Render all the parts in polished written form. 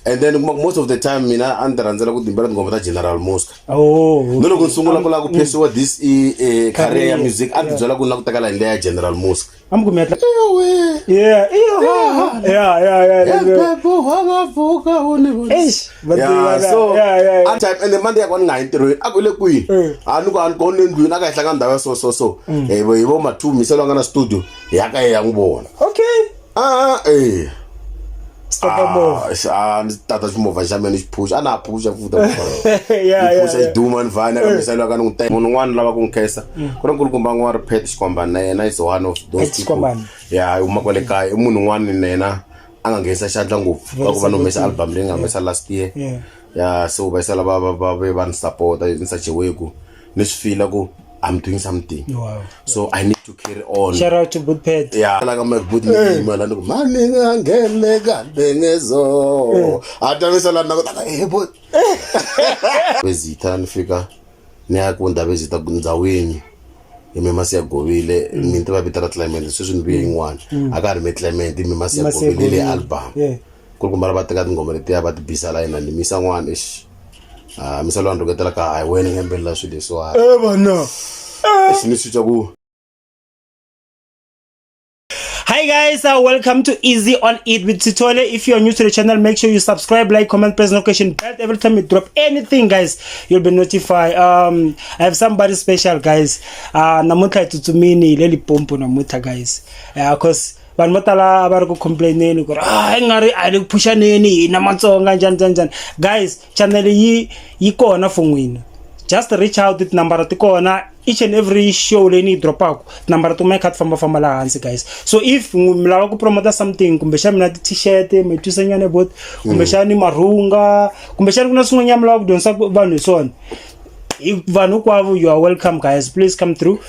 and then most of the time mina andirandzela ku timbela ngoma ta General Mosca. No loko nsungula ku la ku pursue this career ya music andibyela ku na ku tekela hi leya General Mosca. amkumeta Yeah. So at time and the Monday I got 9 akule kwi anuko anko ndwini akahlanga ndawo so yebo ma2 miselo ngana studio yaka yangibona. Okay. Tata chimova chamene chiphusha anaphusha futhi iphusha iduma nivana kamisela kana nguthe munhu un'wana lava ku nkhesa ku ri nkulukumba n'wana repeat xikwamba na yena is one of those people uma kwale kaya munhu un'wana nena a nga nghenisa xandla ngopfu ka ku va no humesa album leyi nga humesa last year so va isela va ni support in such a way ku ni swi feel ku I'm doing something. Wow. So I need to carry on. Shout out to Bootpad. Yeah, like I'm a good email and maninga ngele gandengezo. Atamisela nakutaka but. Bezita nifika niyakunda bezita kunzaweni. Imemasi ya govile minti ba bitara Clement so shouldn't be one. Akari me Clement imemasi ya govile le album. Yeah. Kulikumbara bateka ngoma leti ya bat bisala ina ni misa one ish. Misalo andoketela ka I went ngembela swile so bana Hi guys, welcome to Easy on It with Sithole. If you are new to the channel, make sure you subscribe, like, comment, press notification bell. Every time we drop anything, guys, you'll be notified. I have somebody special, guys. Namuta tutumini leli pompo namuta, guys. Cause vanhu vo tala a va ri ku complaineni ku ri i nga ri a le ku pushaneni hina Matsonga njani guys channel yi kona for n'wina. Just reach out with number ti kona each and every show leyi ni yi dropaka number to make famba laha hansi guys. So if mi lava ku promote something kumbexani mina t-shirt mi twisanyana bot kumbexani marhunga kumbexani ku na swin'wanyana mi lava ku dyondzisa vanhu hi swona vanhu kwavo you are welcome guys, please come through.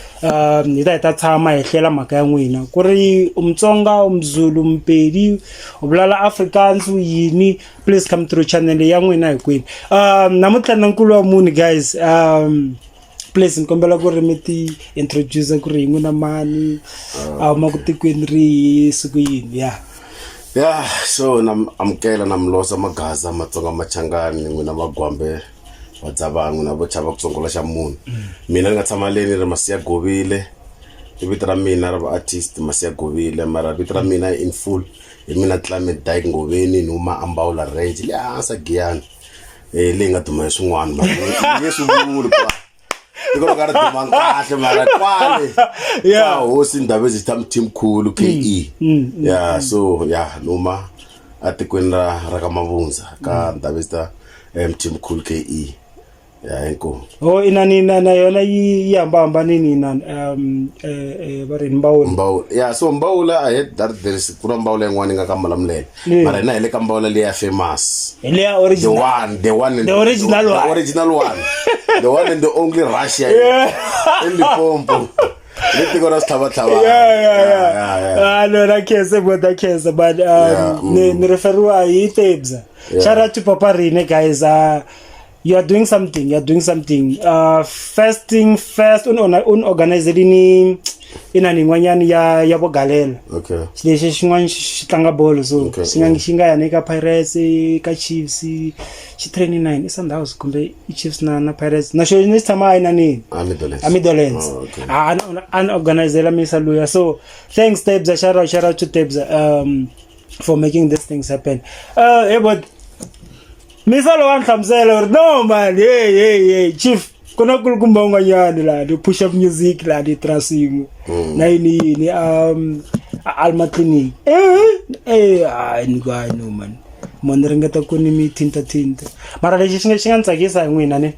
Ni ta tshama hi hlela mhaka ya n'wina ku ri umtsonga umzulu mpedi ubulala Afrikaans yini, please come through channel ya n'wina hinkwenu. Namuntlha na nkulu wa munhu guys, please nikombela ku ri mi ti introduce ku ri n'wina mani ma ku tikweni ri siku yini so amkela namlosa magaza Matsonga machangani n'wina magwambe vatsavangu na vo chava ku songola xa munhu. Mina ni nga tshama leni ri Masiya Govile vito ra mina ra artist Masiya Govile mara vito ra mina in full hi mina Clement Dyke Ngoveni ni huma Ambawula range le hansi Giyani leyi nga duma hi swin'wana mara leswi vuli kwa tiko ka ri duma kahle mara kwale hosi Ndabezi ta Mthimkhulu KE so ni huma a tikweni ra ka Mavundza ka Ndabezi ta Mthimkhulu KE inko inani na yona yi hamba nini na va ri Mbawula so Mbawula I had that there is kuna Mbawula yin'wana nga ka Malamulele mara na ile ka Mbawula leya famous le original the original one the one and the only Russia in the pompo leti kona stava no na kese but ni referiwa hi Tebza. Shout out to Papa Rene guys. You are doing something. First thing first unorganizeni inani n'wanyani ya vo Galela. Okay. Lexi xin'wana xi tlanga bolo so xi nga ya ka Pirates ka Chiefs xi 39 i Sundowns kumbe i Chiefs na Pirates na xo ni tshama inani Midlands. An organizela misa luya. So thanks Tebza, shout out to Tebza for making these things happen. But misalo wa nhlamusela no man hey chief kuna kulukumba un'wanyani la di push up music la di trasimo na yini Alma Clinic ni go no man mo ringeta ku ni mi tinta mara lexi xi nga ntsakisa hi n'wina ne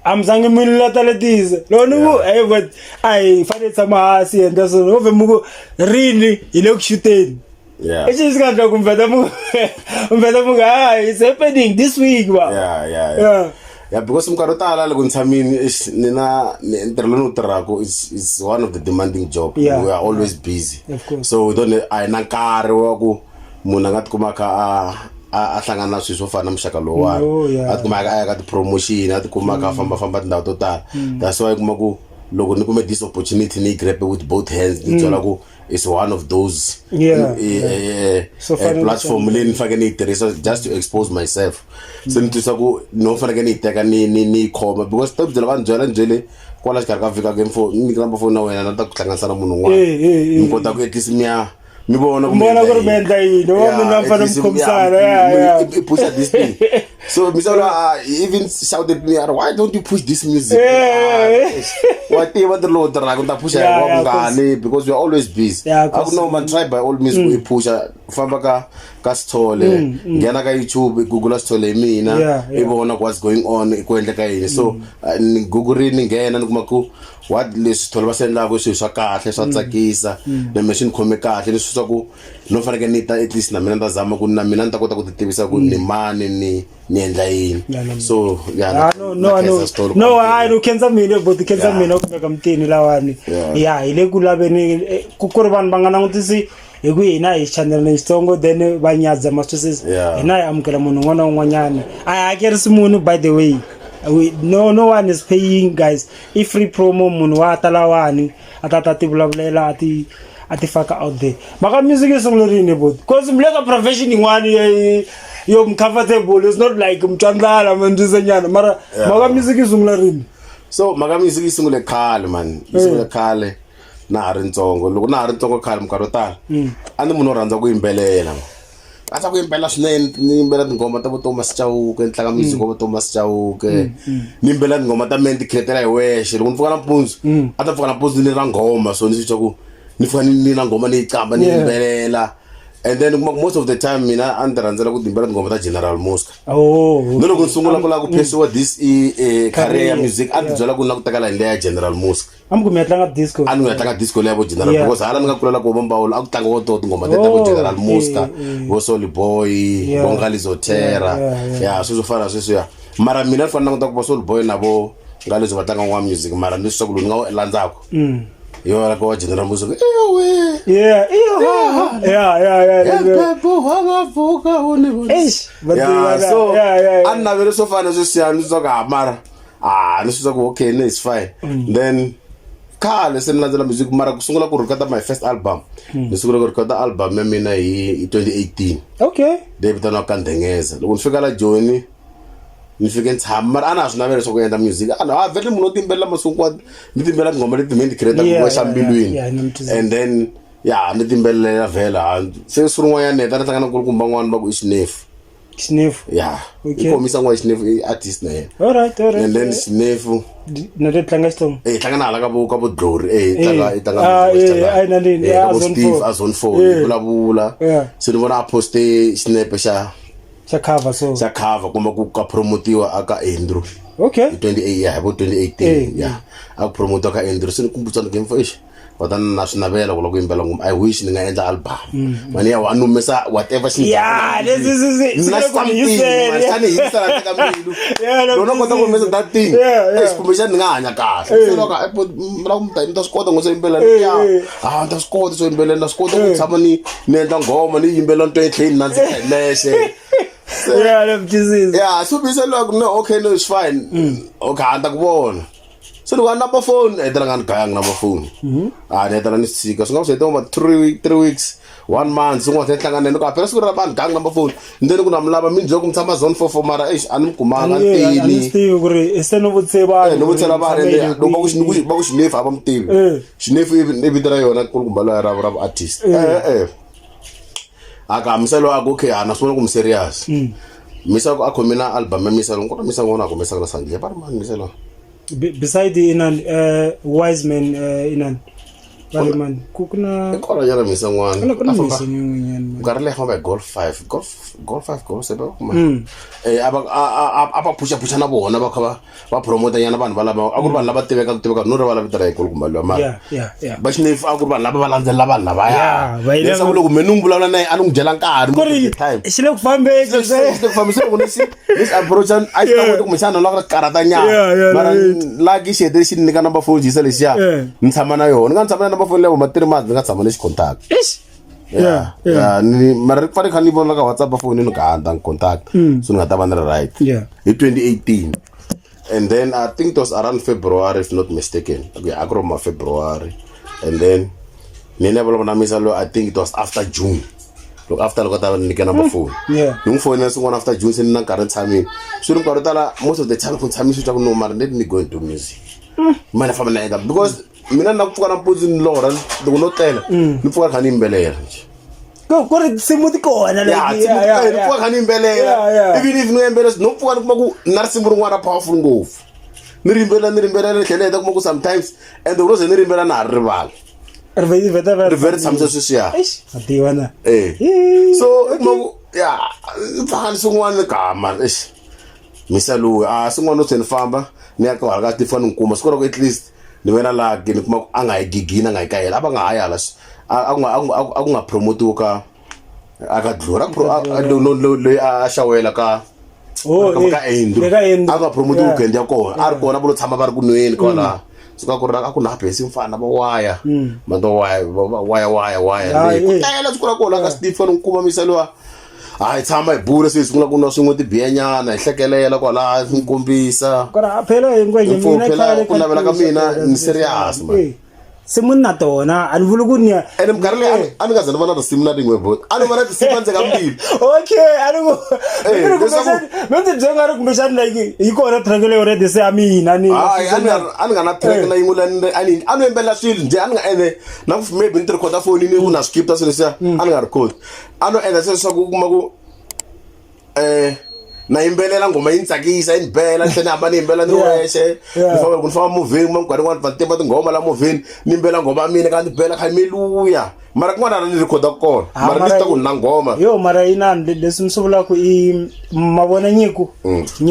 amzange milula taletisa lonu but ai fane tsama hasi enda so ove muko rini ile ku shooteni. It's just got to come it's happening this week. Because mkarotala loko ntsamini nina ntirlo utirako is one of the demanding job. We are always busy. Of course. So we don't I na nkarhi wa ku munhu nga tikuma ka a hlangana na swilo swo fana na muxaka lowani a tikuma aya ka ti promotion a tikuma ka famba tindhawu to tala. That's why kuma ku loko ni kume this opportunity ni grab with both hands ni byela ku it's one of those platform leyi ni faneke ni yi tirhisa just to expose myself se ni twisa ku no faneke ni yi teka ni khoma because to byela vanhu byela njele kwala xikarhi ka vhika game phone ni nyika number phone na wena na ta ku hlanganisa na munhu un'wana ni kota ku at least mi vona ku ri mi endla yini wa mina mfana mkhomisana push this thing so misala even shouted me why don't you push this music whatever the Lord dragon ta push ya ngani because we are always busy akuno man try by all means we push famba ka Sithole ngena ka YouTube Google Sithole mina ibona what's going on ikwendleka yini so ni Google ni ngena ni kuma ku what leswi Sithole va sendlaka swi swa kahle swa tsakisa na machine khome kahle leswi swa ku no faneke ni ta at least na mina ndazama ku na mina ni ta kota ku titivisa ku ni mani ni endla yini so no I khensa mina but khensa mina ku ka mtini lawani ile ku laveni ku ri vanhu va nga langutisi hi ku hina hi channel lexitsongo then va nyadza mastuses hina hi amukela munhu un'wana na un'wanyana a hakerisi munhu by the way no one is paying guys i free promo munhu wa ta lawani atata ti vulavulela ati faka out there maka music isunguleni but because mleka profession yin'wani yo comfortable it's not like mtwandlala mandizanyana mara maka music isunguleni so maka music isungule khale man isungule khale na ha ri ntsongo loko na ha ri ntsongo khale mkarhi wo tala a ni munhu rhandza ku yimbelela asa ku yimbelela swinene ni yimbela tingoma ta vo Thomas Chauke ni tlanga music wa Thomas Chauke ni yimbela tingoma ta Menti Creator hi wexe loko ni pfuka nampundzu a ta pfuka nampundzu ni ra ngoma so ni swi twa ku ni fika ni na ngoma ni yi qamba ni yimbelela and then most of the time mina a ni ti rhandzela ku timbela tingoma ta General Mosca no loko ni sungula ku lava ku pursue this career ya music a ni byela ku na ku teka line ya General Mosca amku mi tlanga disco a ni nga tlanga disco leya vo General because hala ni nga kulela ku Mbawula a ku tlanga wo tingoma ta vo General Mosca vo Soul Boy vo Ngalizo Terra sweswo fana sweswo mara mina ni fanele ku ta ku vo Soul Boy na vo Ngalizo va tlanga wa music mara ni swa ku lo ni nga landzako yo la ko General Mosca so anna vele so fana sweswiya ni swa ku mara ni swa ku okay no it's fine then khale se ni landzela music mara ku sungula ku recorda my first album ni sungula ku recorda album ya mina hi 2018 okay David na Kandengeza loko ni fika la Joni ni fike ntshama mara ana swi navela swa ku endla music ana vele munhu o timbelela masiku ni timbelela tingoma leti Menti Creator ku wexa mbilwini and then ni timbelela vela se swin'wanyana ni heta ni tlangana nkulukumba n'wana va ku i Xinefu i komisa n'wana Xinefu i artist na yena alright and then Xinefu na te tlanga Xitsonga tlanga hala ka vo Glory tlanga Steve Azon 4 vulavula se ni vona a poste xinepe xa cover kuma ku ka promotiwa aka Andrew okay 28 vo 2018 a promotiwa ka Andrew se ni kumbutsa game for ish watana na swinavela ku loko yimbela ngoma I wish ni nga endla album mani ya wa numesa whatever this is sani hi sala ka mbilu lona kota ku numesa that thing kumbe ni nga hanya kahle se loko mara ku mta nta skota ngo se yimbela nta skota so yimbela na skota ku tshama ni endla ngoma ni yimbela nto etlheni na ndzi leshe so bisa loko no okay no it's fine okay anta ku vona so ni number phone etela nga ngaya number phone ni etela ni sika so nga se toma 3 weeks 1 month so ngothe hlangana noko phela siku ra bantu gang number phone ndeni ku namlava minjo ku mtshama zone 4 mara animkumanga ntini still ku ri iseno vutseba no vutsela va rende loko ba ku Xinefu aba mutivi Xinefu i vitera yona kulukumba lo ra artist aka misalo ako okay ana sona ku serious misa ko akhomina album ya misalo ngona misa ngona ko misa na sangie par man misalo beside inan wise man inan Baliman kukuna kola yara misa ngwana kuna misa nyunyana ngarle hamba golf 5 sebe kuma aba pusha na bona ba khaba ba promote yana vanhu valava a ku ri vanhu lava tiveka no ri va lavitela hi kulukumba lo mara ba Xinefu a ku ri vanhu lava va landzelela vanhu lava leswaku loko me ni n'wi vulavula naye a ni n'wi byela nkarhi ku ri xi le ku fambeni ku fambisa loko this approach a xi ta kota ku mixana loko karata nyana mara laki xi hetere xi ni nyika number phone jisa lexiya ni tshama na yona ni nga tshama na number phone levo ma 3 months ni nga tshama ni xi contact ni mara ri fane khani vona ka WhatsApp phone ni ka handa contact so ni nga ta va ni ri right hi 2018 and then I think it was around February if not mistaken. Okay, agroma February, and then nina bolo na misalo I think it was after June. Look after look at nika number phone. Yeah. Yung phone is one after June sin nang current time. So nung karotala most of the time kun time so no matter let me go into music. Mana fa mana because mina nakufuka na mpuzi nloran do no tela. Nifuka khani imbelela nje. Go simuti kona like nifuka khani imbelela. Even if no imbelela no fuka kuma ku narisimburu ngwana powerful ngofu. Nirimbela hleleta kuma ku sometimes and the rose nirimbela na rival. Revert sometimes social. Atiwana. So yeah, fan sungwana kama misalu sungwana uthenifamba niyaqala ka tifana nkuma sikora ku at least ni wena la ke ni kuma angayigigina ngayikayela abangahaya la akunga promote ka akadlura lo ashawela ka ka endro aka promote weekend yakona ari kona bolo tshama bari kunweni kwala suka ku raka ku na bese mfana ba waya mando waya le kutela sikora kona ka Stephen nkuma misalwa hayi tshama ibura sesungula kuna swin'we tibiyenyana ihlekelela kwala nkombisa kora phela ingwenye mina khale ku lavela ka mina ni serious man simunna tona anivula kunya ene mkarle aningazana vana na simna ringwe bot ani vana tisimbanze kambili okay anigo mente jengari kumbeshana like ikona trackele already se amina ni aningana track na ingula ani anoembela swilo nje aninga ene na maybe ni recorder phone ni una script aselesa aninga record ene sesa ku kuma ku na imbelela ngoma intsakisa inibhela hlena amani imbela niweshe ngifaka movie mangwari ngwana vatemba ngoma la movie nimbela ngoma mina kanti bhela khamiluya mara kun'wana ni record kona mara ni ta ku na ngoma yo mara inani lesimsuvula ku I mavona nyiku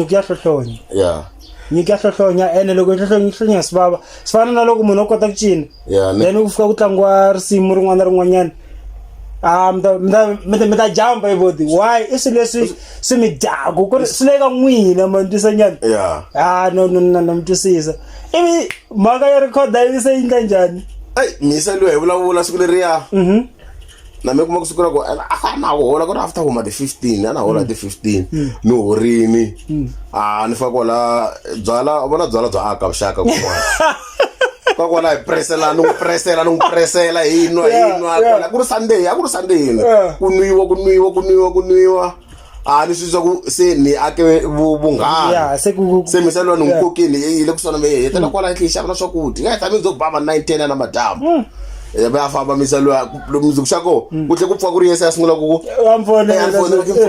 ya hlohlonya nyiko ya hlohlonya ene loko hlohlonya sibaba sifana na loko munhu kota ku cina then u fika ku tlangwa risimu rin'wana rin'wanyana meta jump everybody why isilesi simidaku ku sileka n'wina mantisanyana no mtwisisa ivi mhaka ya record yi se yindla njhani misa lo hi vulavula siku leriya na me kuma ku siku loko na hola ku ri after huma the 15 ana hola the 15 ni horini ni faka kwala byala vona byala bya aka vuxaka kun'wana kwala presela hino ku ri Sunday kunwiwa ni swi ku se ni ake vunghana se misalo ni nkokini ile kusona me yetela kwala hlisha na swakudya ngai tami ndzo baba 910 na madamu ba famba misalo lo muziki xako kuhle ku pfa ku ri yesa ya sungula ku amfona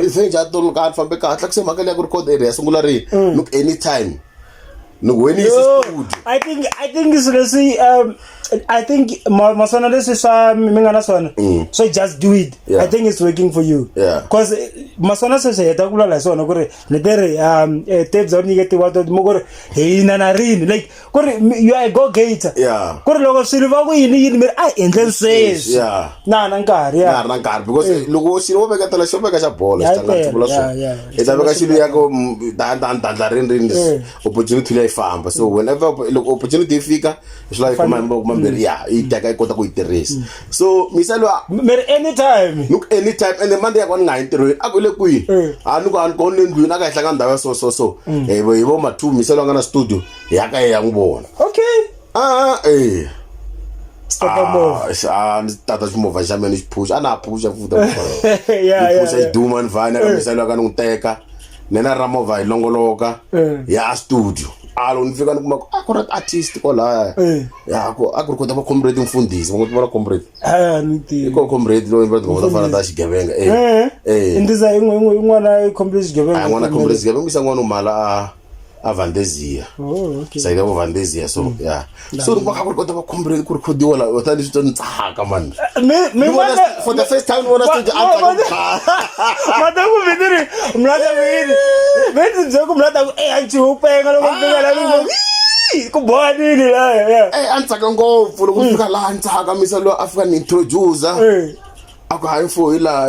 ifenja to ka fambe ka hatla ku se makale ya ku record area sungula ri look anytime no when is studio I think is lesi I think masona lesi sa mingana sona so just do it I think it's working for you because masona se yeta kula la sona ku ri letere tapes are negative wato mo ku ri hina na rini like ku ri you are a go getter ku ri loko swilo ku yini mir endle sweswi na nkarhi because loko xilo veka tala xo veka xa bolo xitanga tsula so eta veka xilo ya ku dandla rini opportunity ya ifamba so whenever loko opportunity ifika swi like kuma itaka ikota ku itirisa so misalo anytime and the Monday yakwa nga intirweni akule kwini anuko ankonne ndwini aka ihlanga ndawo so yibo mathu misalo ngana studio yaka ngibona okay stop more tata chimova xa mena xiphuxa ana phusha futa phusha iduma nivana ka misalo ka ngiteka nena ramova ilongoloka ya studio alo nifika nikuma akurat artist kola aku kota ba comrade mfundisi ngotibona comrade niti ko comrade lo imba ngoma fana ta xigevenga indiza in'wana comrade xigevenga ngwana comrade xigevenga misa ngwana mala a Vandezia sai da Vandezia so so nikuma ku kota ba comrade ku recordiwa la utani swi ntsaka man me for the first time wona studio mata ku vidiri mlata vini veni byo mlata anti upenga loko fika la ku boni ni la antsaka ngopfu loko fika la antsaka misalo African introducer aku hayi fo ila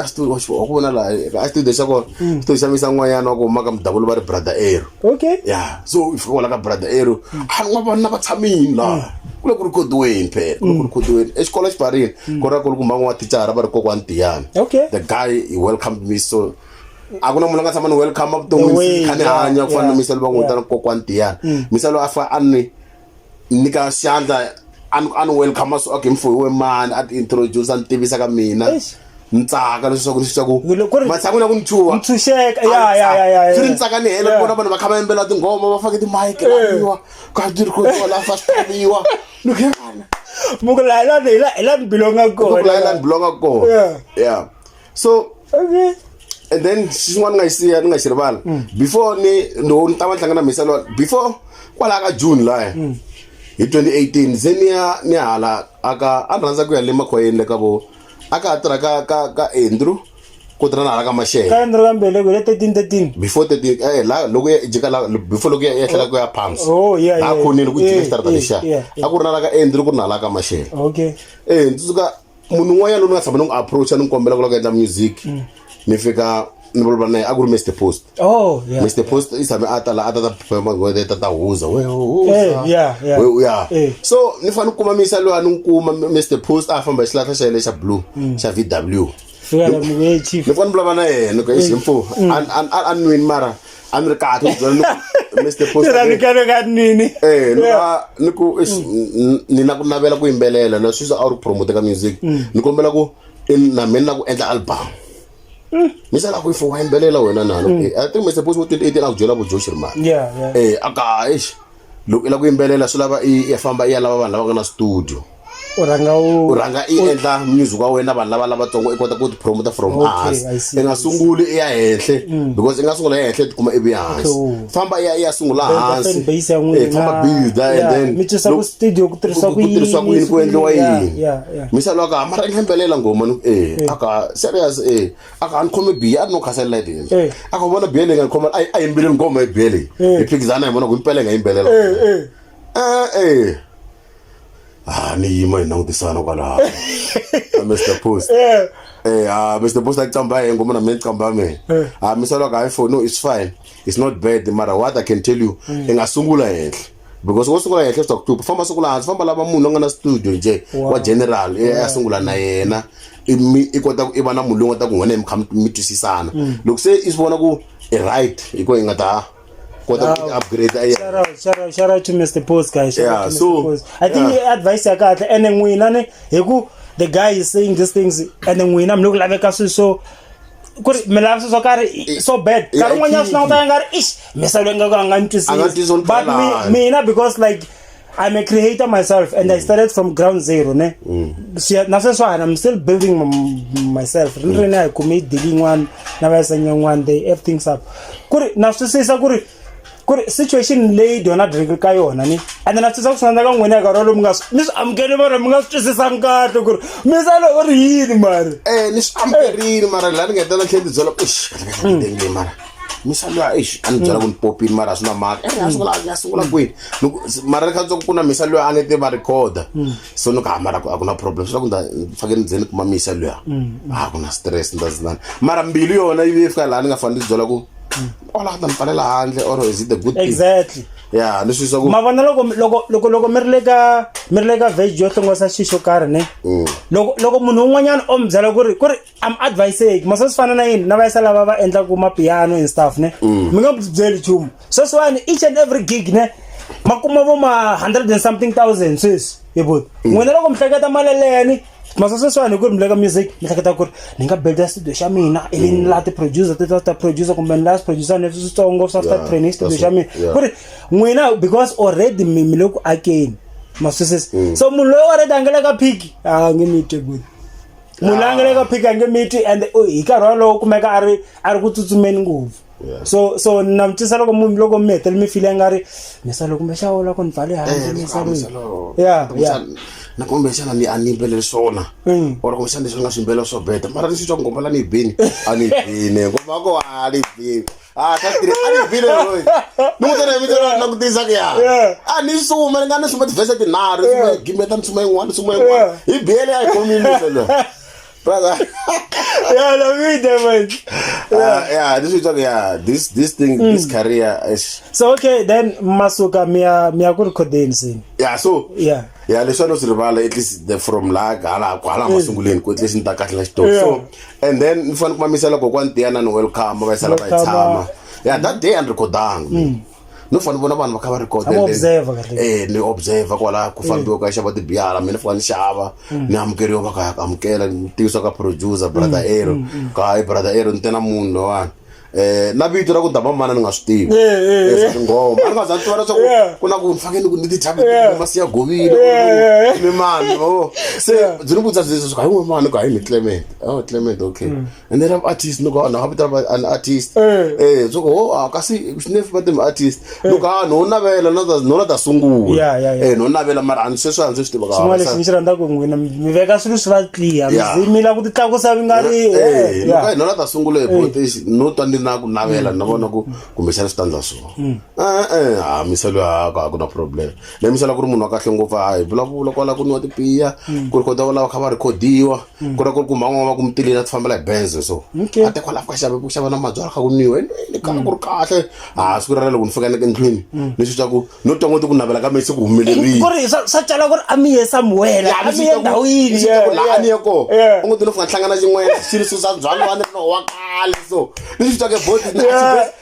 studio wa ku vona la studio xako studio xa misa n'wanyana wa ku maka mdabulo va ri brother Aero so if wala ka brother Aero nga vona va tshamini la kule ku recordweni phela ku recordweni exikola xiparini ku ra ku kumba n'wa teacher va ri kokwana Tiyani the guy he welcomed me so a ku na munhu a nga tshama ni welcome vuton'wini kha ni hanya ku fana na misalo va n'wi vitana kokwani Tiyani misalo a fa a ni nyika xandla a ni welcome so okay mfowini mani a ti introduce a ni tivisa ka mina ntsaka leswaku matshan'wini ya ku ni chuha ntshunxeka ya swi ni ntsaka ni hela ku vona vanhu va kha va yimbelela tinghoma va fake timike laviwa ka ti recordiwa la fa swiviwa ni ku yana muku la ni bilonga kona la ni bilonga kona yeah so okay and then xin'wana ni nga xi rivala before ni ta va hlangana misalo before kwala ka June la hi 2018 ze ni hala aka a rhandza ku ya le makhwayeni le ka vo aka tirha ka Andrew ku tirha na hala ka Mashele ka Andrew ka Mbeleko le 13 before 13 la loko ya jika la before loko ya hlela ku ya Palms yeah khoneni ku jika start lesha a ku ri na la ka Andrew ku ri na hala ka Mashele okay ndzuka munhu un'wanyana loyi nga tshama ni n'wi approach ni kombela ku la ku endla music ni fika ni vulavula naye a ku ri Mr Post Mr Post i tshame a ta perform ta huza so ni fane ku kuma misa loyi a ni kuma Mr Post a famba xilahla xa yele xa blue xa VW ni fane vulavula na yena ku example an nwini mara a ni ri kahle Mr Post ni ku ni na ku navela ku yimbelela na sweswi a ri promote ka music ni kombela ku na mina ku endla album misala ku ifo wayimbelela wena nalo I think Mr Post 2018 a ku jola ku Joshua man aka loko ila ku yimbelela swi lava i famba i ya lava vanhu lava nga na studio uranga i endla music wa wena vanhu lava lavatsongo i kota ku ti promote from us i nga sunguli i ya henhle because i nga sungula henhle ti kuma i vi hansi famba i ya sungula hansi famba build and then mi tisa ku studio ku tirhisa ku yini ku endliwa yini misalo ka mara i hembelela ngoma aka serious aka an khome biya no khasela idini aka vona biya le nga khoma a yimbeleni ngoma i biya le i phikizana hi vona ku impela nga yimbelela ni yima inangutisana kwala Mr Post Mr Post akutamba yena ngoma na mina ngicamba mina misalo ka iPhone no it's fine it's not bad mara what I can tell you engasungula henhle because wasungula henhle stock to famba sungula hansi famba lava munhu nga na studio nje wa general yasungula na yena i kota ku iva na munhu loyi nga ta ku nghena mi twisisana loko se i vona ku i right iko i nga ta upgrade shout out to Mr Post guys I think advice ya kahle and n'wina ne hi ku the guy is saying these things and n'wina mi loko laveka so ku ri mi lava so karhi so bad karhi n'wanyana swi languta nga ri misalo nga ka nga ntwisisi but mina because like I'm a creator myself and I started from ground zero ne na sweswi I'm still building myself rini I commit dealing one na va senya one day everything's up ku ri na swisisa ku ri situation leyi dona drink ka yona ni and then after kusanda ka n'wina ka rolo mi nga mi amukeli mara mi nga twisisa kahle ku ri misalo u ri yini mara ni swi amukerini mara la ni nga tela tlhela byela ku mara misalo ani byela ku ni popini mara swi na maka ya sungula kwini mara ka ku na misalo a nge te va recorder so no ka mara a ku na problem swi la ku nda fakeni ndzeni kuma misalo ya a ku na stress ndazana mara mbilu yona yi fika la ni nga fanele byela ku ola ta mpalela handle or is it a good thing exactly ni swi swa ku mavona loko mi ri le ka veg yo tlongosa xixo karhi ne loko munhu un'wanyana o mi byela ku ri I'm advising mase swi fana na yini na vayisa lava va endla ku mapiano and stuff ne mi nga byeli chumu sweswiwani each and every gig ne makuma vo ma 100 and something thousand sweswi hi but n'wina loko mi hleketa maleleni masaseswani ku ri mi le ka music mi hleketa ku ri ni nga builda studio xa mina ivi ni laha ti-producer ta producer kumbe ni laha swi-producer ni switsongo swa start training studio xa mina ku ri n'wina because already mi le ku akeni maswisisi so munhu loyi already a nge le ka phiki a nge miti good munhu loyi a nge le ka phiki a nge miti and hi nkarhi walowo kumeka a ri ku tsutsumeni ngopfu so namtisa loko mi hetele mi file nga ri misalo kumbe xa wola ku ni pfale handle misalo na kumbe xana ni animbele swona or kumbe xana leswi nga swimbelo swo beta mara ni swi ngomba la ni bini a ni bini ngomba ko a ni bini ka tiri a ni bini loyi ni mutana mi tsara na ku tisa ke ya a ni suma nga ni suma tivese tinharhu suma gimeta suma yin'wana hi bele a khomi miselo brother. Yeah, no me man. Yeah, this is talking. Yeah, this thing, this career is. So okay, then masuka miya ku recording scene. Yeah, so Yeah. Yeah, leswi no rivala at least the from la hala masunguleni ku at least nta kahle stop. So and then ni fana ku mamisela kokwana Tiana no welcome ba isala ba itshama. Yeah, that day and recordang. No fana bona vanhu va kha va record ni observe kwala ku fambiwa ka xava tibiyala mina fana xava ni amukeriwa va ka amukela ni tivisa ka producer brother Ero ka brother Ero ntena munhu lowani na vito ra ku daba mana ni nga swi tivi ngoma a nga za tiva leswaku ku na ku mfakeni ku ni ti thabi masiya govile ni mani se dzini vutisa leswi ka hi mani ka hi ni Clement Clement okay and then I'm artist no go na habita an artist so go kasi snefu ba tim artist no ka no navela no ta sungula no navela mara ani sweswo a ndzi swi tiva ka swin'wana leswi ni xi rhandza ku n'wina mi veka swilo swi va clear mizimila ku ti tlakusa vi nga ri no ta sungula no ta na ku navela na vona ku kumbe xana switandza so miselo ka ku na problem le miselo ku ri munhu wa kahle ngopfu hayi vulavula kwala ku nwa tipiya ku ri kota lava kha va recordiwa ku ri ku man'wana ku mitilini a ti fambela hi benzo so a te kwala ka xava na mabyala kha ku niwe ni ka ku ri kahle siku ra loko ni fika endlwini ni swi ku no tongo ku navela ka mesi ku humelerile ku ri sa tsala ku ri a mi ye somewhere a mi ye ndhawini la ani yako u ngo tino fika hlangana xin'wana xilo sa byalwa ni no wa kale so ni swi ke both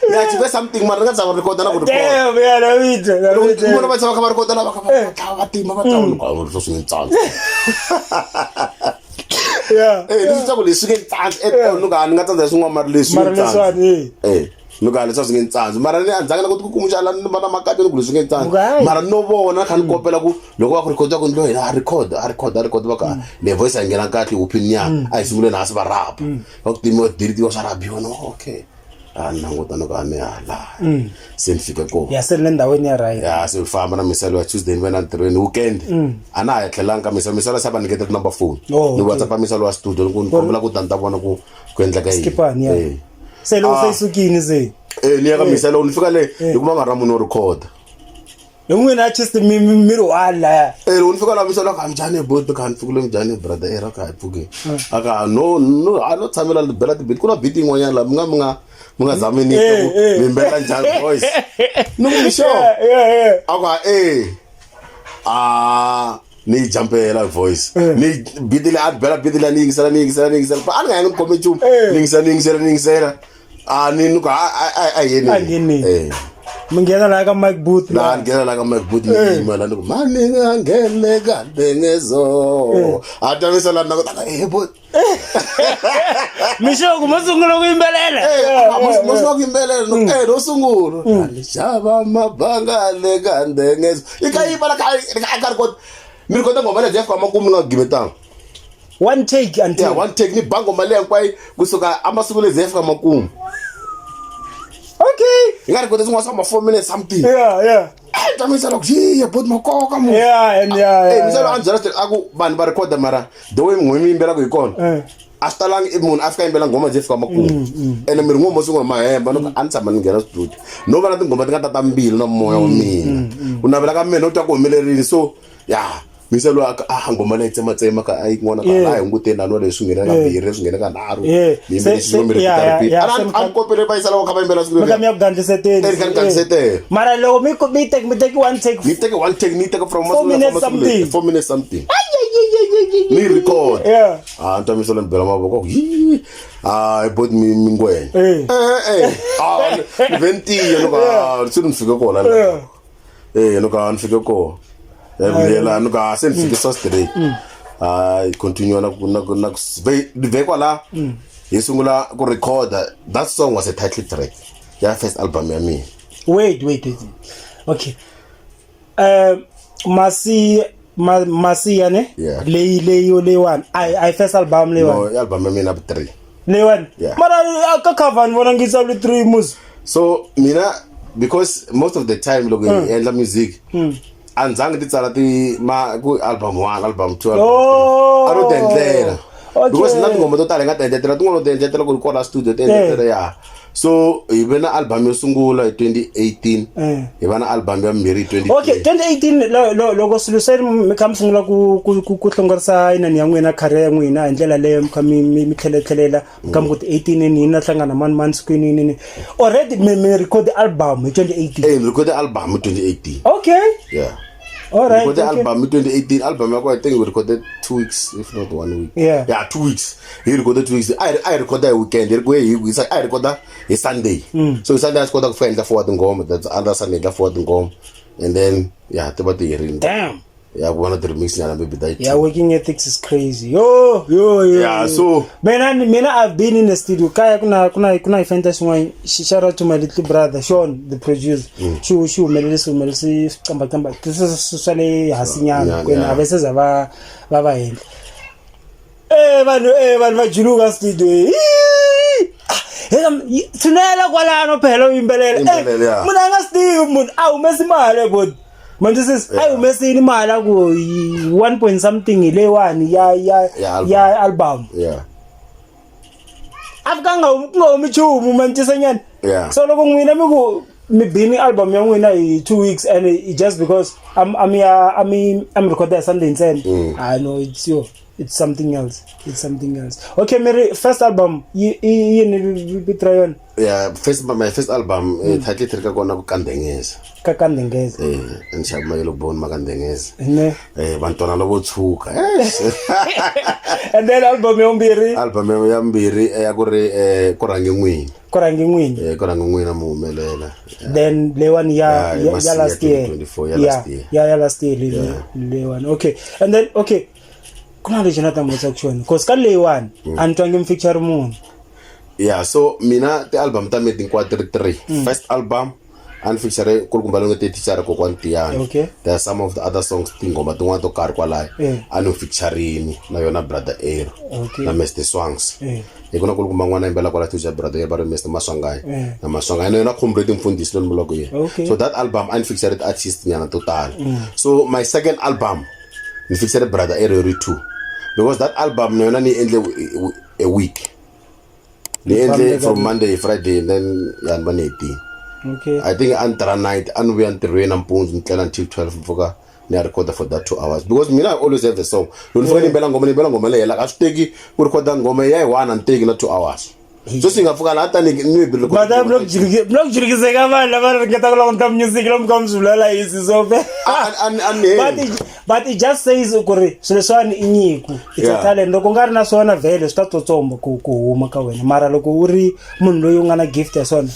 na chive something mara nga za record na ku record yeah na vito munhu va tsava kha va record na va kha va tima va tsava ku so swi ntsantsa ni swi ku leswi nge ntsantsa no ka ni nga tsandza swin'wana mara leswi ntsantsa no ka leswi nge ntsantsa mara ni andzanga na ku kumushala ni va na makati ni ku leswi nge ntsantsa mara no vona kha ni kopela ku loko va ku record ku ndo a record va ka le voice a ngena kahle opinion a isungule na asiba rap va ku timiwa diritiwa swa rabiwa no okay nangutana ka ni hala se ni fika ko ya se le ndhaweni ya right se famba na misalo ya Tuesday ni vena ntirhweni weekend ana ha tlhelanga ka misalo sa va nikete number phone ni WhatsApp misalo wa studio ni ku kombela ku tanta vona ku endla ka yini se lo se sukini se ni ya ka misalo ni fika le ni kuma ngara munhu record n'wina artist mi ri wala loko ni fika la misalo ka mjani bot ka ni fikile mjani brother era ka pfuke aka no a no tshamela bela beat ku na beat yin'wanyana la munga zamini ku mimbela njani boys no mi show aka ni jumpela voice ni bidile at bela bidile ni ngisela pa anga yangu kome chum ni ngisela ni nuka yeni mngena la ka mic booth la ngena la ka mic booth ni mala ni mani ngele ka dengezo atavisa la nako bot misho kumazungula kuyimbelela moswa kuyimbelela no no sungula alishaba mabanga le ka dengezo ikayiba la ka record mi record ngoma le Jeff kwa makumu nga gibetanga one take until one take ni bango mali yankwai kusuka amasuku le Jeff kwa makumu okay you got to go this one some 4 minutes something yeah tamisa lo ji but makoka mu and misalo anjala aku ban ba record mara the way ngwemi imbela ku ikona astalang imun afika imbela ngoma Jeff kwa makumu ene mi ngoma sungoma mahemba no ansa mani ngena studio no bana tingoma tinga tata mbili no moya wa mina unavela ka mina utwa ku humelerile so yeah misalo ngoma le tsema ka ai ngona ka la ngute nano le sungela ka bire sungela ka naru ni mi sungela ka therapy an kopele ba isala ka ba imbela sungela maka mi yakugandlisete mara loko mi take one take ni take from 4 minutes something ni record nta misalo mbela maboko bot mi ngwenya eventi yo ka sunu fika ko la no ka nfika ko Ela no ka sen fiki so straight continue na ve kwala yesungula ku record that song was a title track ya first album ya me wait okay masi yane le one I first album le one no album ya me na 3 le one mara ka cover bona ngisa le 3 mus so mina because most of the time logo endla music anzange titsala ti ku album 1 album 2 aro tendlela because nothing ngoma to tala nga tendlela tingono tendlela ku kora studio tendlela ya so hi ve na album yo sungula hi 2018 hi va na album ya mbirhi hi 2020. Okay, 2018 loko swilo se mi kha mi sungula ku hlongorisa inani ya n'wina career ya n'wina hi ndlela leyo mi kha mi tlheletlhelela ka mi ku 18 ni na hlangana mani skwini ni already mi record album hi 2018. Ni record album hi 2018. Okay, Yeah. all right. We recorded album in 2018. Album I think we recorded 2 weeks, if not 1 week. Yeah. Yeah, 2 weeks. He recorded 2 weeks. I recorded a weekend. I recorded a Sunday. So Sunday I recorded friends for the Ngom. That's other Sunday for the Ngom. And then yeah, about the year. Damn. Yeah, one of the remixing and maybe that. Yeah, working ethics is crazy. Yo. Yeah, so Mena I've been in the studio. Kaya kuna fantasy one. Shout out to my little brother Sean, the producer. Shu melisi kamba. This is socially hasinyana. Kwena abese zava henda. Vanhu vajiluka studio. Tunela kwalano phela uyimbelela. Muna nga studio munhu awumesa imali bod. Manje sis ayumesa imali ku 1 point something ile one ya album. Yeah. Afika ngomichumu manje senyana. Yeah. So loko ngwina mi bini album ya n'wina hi 2 weeks and it just because I'm recording Sunday instead. I know it's something else. Okay, my first album you try on. Yeah, my first album title trika kona ku Kandengeza. Ka Kandengeza. Nshaba yelo bon makandengeza. Ne. Bantwana lobo tshuka. And then album ya mbirhi ya ku ri Korange N'wini. Korange N'wini. Korange N'wini mu humelela. Then le one ya last year. 2024 ya last year le one. Okay. And then okay. Kuna le jana tamu section cause ka le one antwange feature munhu. Yeah, so mina the album ta meeting kwa 3 first album and feature kulukumba longe te teacher ko kwantiana. Okay. There are some of the other songs tingoma tin'wana to karhi kwalayo anu featuring na yona brother Aero na Mr Swangs. Ikona kulukumba n'wana imbela kwala teacher brother Aero Mr Maswangai na Maswangai na yona complete mfundisi lo mloko ye. So that album and featured artist nyana total. So my second album ni featured brother Aero 2 because that album na yona ni endle a week. Ni endle from Monday Friday and then yan baneti. Okay. I think until night and we until rain and pounds until 12 mfoka ni record for that 2 hours because me I always have the song. Don't forget ni bela ngoma le like asiteki ku record ngoma yayi 1 and take na 2 hours. So singafuka la hata ni record. But blog jirikiseka manje laba ngeta kulonga music lo mkamzulala isi sobe. But it just says ukuri swilo swani inyiku. It's a talent loko ngari na swona vele switatsotsombha ku huma ka wena mara loko uri munhu loyi ungana gift ya swona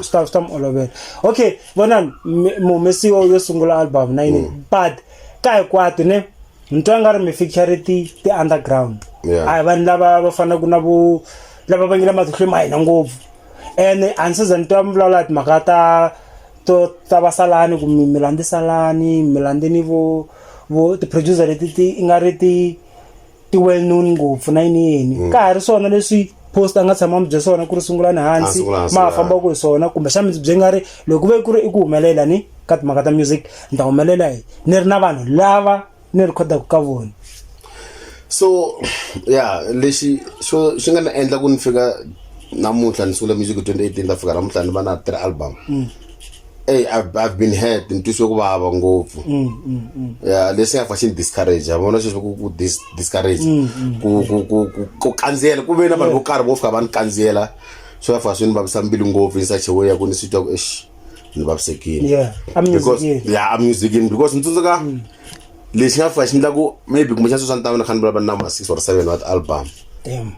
stuff all over. Okay, bona Messi yo sungula album 9 but kai kwatu ne ntwanga ri mi feature ti underground. Ai vanhu lava va fana ku na vu lava va ngila matihlo mahina ngopfu and ansiza ntwamvula ati makata to tabasalani ku milandisalani milandeni vo the producer leti ingari ti well known ngopfu na yini ka ha ri swona leswi post anga tshama mi bye swona ku ri sungula ni hansi ma famba ku swona kumbe xa mi bye ngari loko ve ku ri iku humelela ni ka timhaka ta music ni ta humelela ni ri na vanhu lava ni recordaku ka vona. So yeah, lexi xi nga endla ku ni fika namuntlha ni sungula music 2018 ta fika namuntlha ni va na 3 album. Hey, I've been hurt ntwisiwe ku vava ngopfu. Yeah, leswi nga fashion discourage vona sweswi ku discourage ku kanzela ku ve na vanhu vo karhi vo fika va ni kanzela swi va fashion vavisa mbilu ngopfu in such a way ya ku ni swi twa ku ni vavisekile I'm music because ntsundzuka lexi nga fika xi endla ku maybe kumbe xa sweswi ni ta vona kha ni vulavula na 6 or 7 wa album.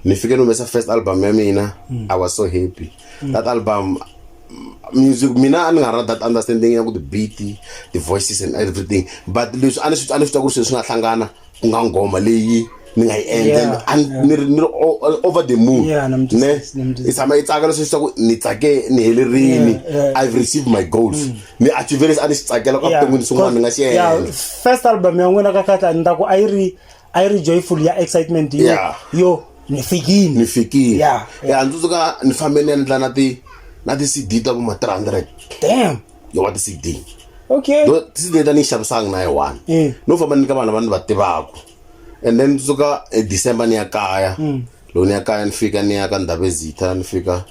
Ni fike ni humesa first album ya mina I was so happy. That album music mina ani nga ra that understanding ya ku the beat the voices and everything but leswi ani swi twa ku swi nga hlangana ku nga ngoma leyi ni nga endla and ni over the moon ne isama itsaka leswi swa ku ni tsake ni helerini I've received my goals ni achieve this ani tsakela ku vuton'wini swin'wana ni nga xi endla. First album ya n'wina ka khatla ni ta ku I re joyful ya excitement yo ni fikini ya ndzuka ni fambe ni endla na ti CD ta ma 300. Damn. Yo wa ti CD. Okay. Do ti CD ta ni xavisanga na yona. No famba ni ka vanhu va tivaku. And then ndzuka December ni ya kaya. Lo ni ya kaya ni fika ni ya ka Ndabezitha ni fika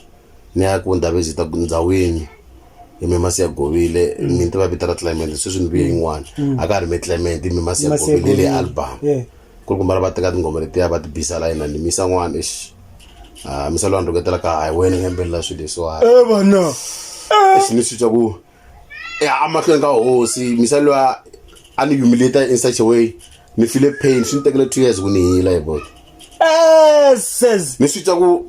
ni ya ku ndhawu zita ndzawini mi masi ya govile mi tiva vita ra Clement sweswi ni vuye yin'wana a ka ha ri me Clement mi masi ya govile le album ku ri ku mara va teka tingoma letiya va ti bisa la yina ni misa n'wana misa lwa ni rhuketela ka hayi wena ngembelela swilo leswiwani vana ni swi twa ku a mahlweni ka hosi misa lwa a ni humiliate in such a way ni feel pain swi ni tekele 2 years ku ni hila hi bot says ni swi twa ku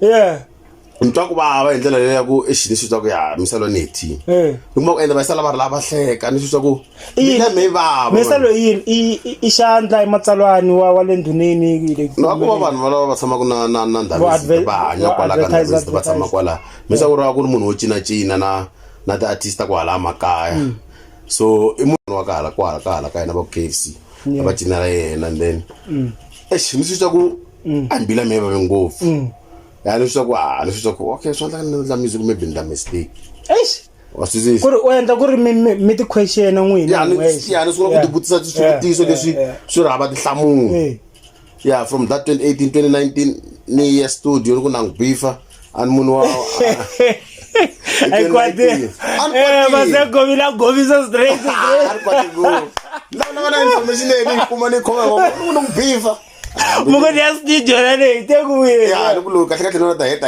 ni twa ku vava hi ndlela leya ku ni swi twa ku ya misalo ni heti ni kuma ku endla va sala va ri lava hleka ni swi twa ku mina me vava misalo yini i xandla ematsalwani wa le ndhuneni no ku va vanhu valava va tshama ku na ndhawu va hanya kwala ka ndhawu va tshama kwala misa ku ri munhu wo cina na ti artista kwala makaya so I munhu wa kahala ka yena va ku KFC va cina la yena and then ni swi twa ku ambila me va ngopfu ya ni swi twa ku okay so la music maybe ni la mistake wasizisi ku ri u endla ku ri mi ti question n'wina ni sungula ku ti vutisa swivutiso leswi swi hava tinhlamulo from that 2018 2019 ni ya studio ni ku nangu bifa ani munhu wa ai kwate mas govila govisa straight la information leyi kuma ni khoma ku nangu bifa muko dia studio la le te ku ya ni ku lo kahle no ta heta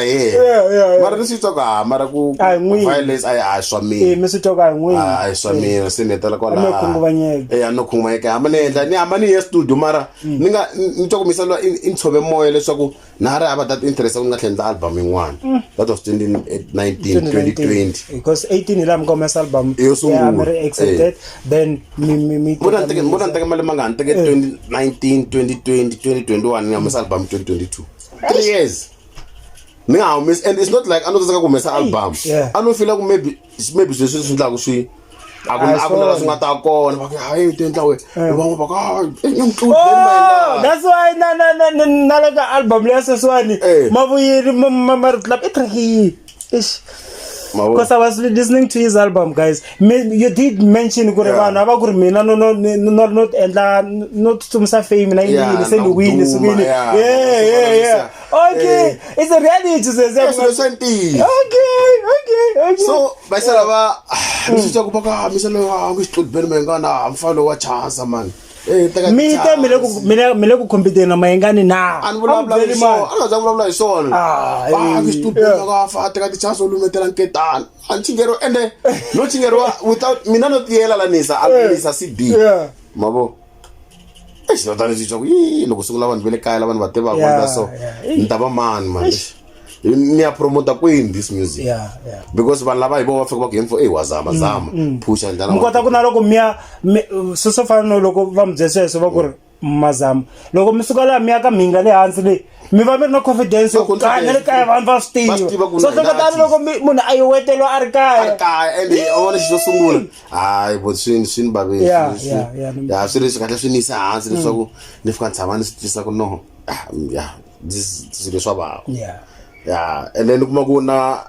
mara ni swi twa ka mara ku violence ai swa mi mi swi twa ka n'wini ai swa mi se ne tala kwala no khunguvanyeka no khunguvanyeka amane ni amani ya studio mara ni nga ni twa ku misalo in tshove moya leswaku na ri ava that interest ku nga tlhendla album yin'wana that was 2019 2020 because 18 ila mngoma album very accepted then mi mbona nteke mali manga nteke 2019 2020 2021 ngamisa album 2022 3 years now miss and it's not like another ku mesa album I don't feel like maybe sweswi swi ndla ku swi akuna swi nga ta kona va ku hayi ti endla we van'we va ka nyamtlu that's why na la ka album leya sweswani mavuyeli mari club itrahi ish because I was listening to his album guys you did mention ku ri vanhu ava ku ri mina not endla not tsumisa fame na yini se ni win okay it's a reality okay so basala va nisitwa ku baka misalo wa ku studi ben mengana mfalo wa chance man mita mile ku compete na mayengani na anvulavula so anga vulavula hi swona ku studi ka fa teka ti chance ulumetela nketana anchingero ende no chingero without mina no tiela la nisa alisa CD mabo so tani sitwa ku loko sungula vanhu vele kaya lavanhu va tiva kwanda so ntava man ni ya promote queen this music because vanhu lava hi vo va fika va ku info wazama pusha ndana mukota ku na loko miya so fana no loko va mudzese so va ku ri mazama loko mi suka la miya ka mhinga le hansi le mi va mi ri na confidence yo kanya le kaya vanhu va swi tiva so hleketani loko munhu a yiwetelwa a ri kaya ende vona xo sungula hayi bo swini baveni swi ri swi kahle swi ni yisa hansi leswaku ni fika ni tshama ni swi twisa ku no swilo swa vava and then kuma ku na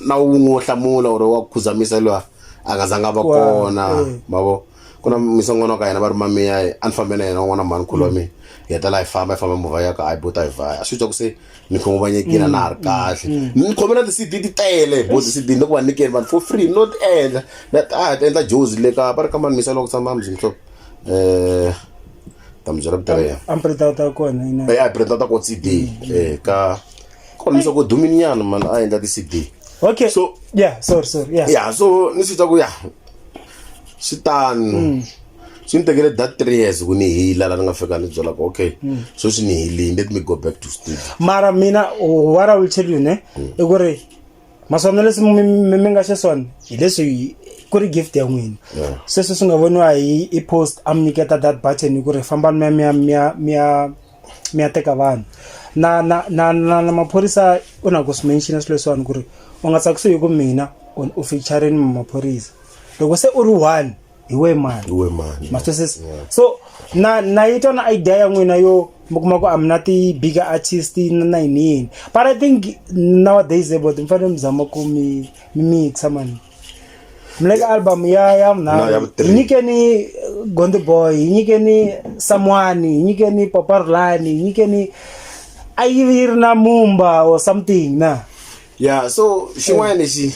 wun'we hlamula or wa khuzamisa lwa aka zanga va kona mabo kuna misongona ka yena va ri mamiya a ni fambe na yena n'wana mani khulome hi heta la hi famba movha ya ka a yi buta hi vaya a swi twa ku se ni khunguvanyekile na ha ri kahle ni khomela ti-CD ti tele bo ti-CD ni ku va nikeni vanhu for free no ti endla ti endla jozi le ka va ri ka mani misa loko tshama mzimhlo ta mi byela vita ra yena amprintata kona printata ko CD ka kona misa ku duminiana man a endla ti-CD okay so sorry so ni swi twa ku sitani swi ni tekele that 3 years ku ni hila la ni nga fika ni byela ku okay so swi ni hilini let me go back to studio mara mina what I will tell you ne i ku ri maswona leswi mi nga xiswona hi leswi ku ri gift ya n'wina sweswi swi nga voniwa hi post amniketa that button ku ri famba mi ya teka vanhu na maphorisa u na ku swi mention swilo leswiwani ku ri u nga tsakisiwi hi ku mina u featuring maphorisa loko se u ri one hi we mani maswesesi so na yi twa na idea ya n'wina yo mi kuma ku amina ti-bigger artist na yini but I think nowadays about mi fanele mi zama ku mi mixa mani mi le ka album ya mnharhu hi nyikeni Gonde Boy hi nyikeni Samwani hi nyikeni Papa Rulani hi nyikeni a yi ri na Mumba or something na yeah so xin'wana lexi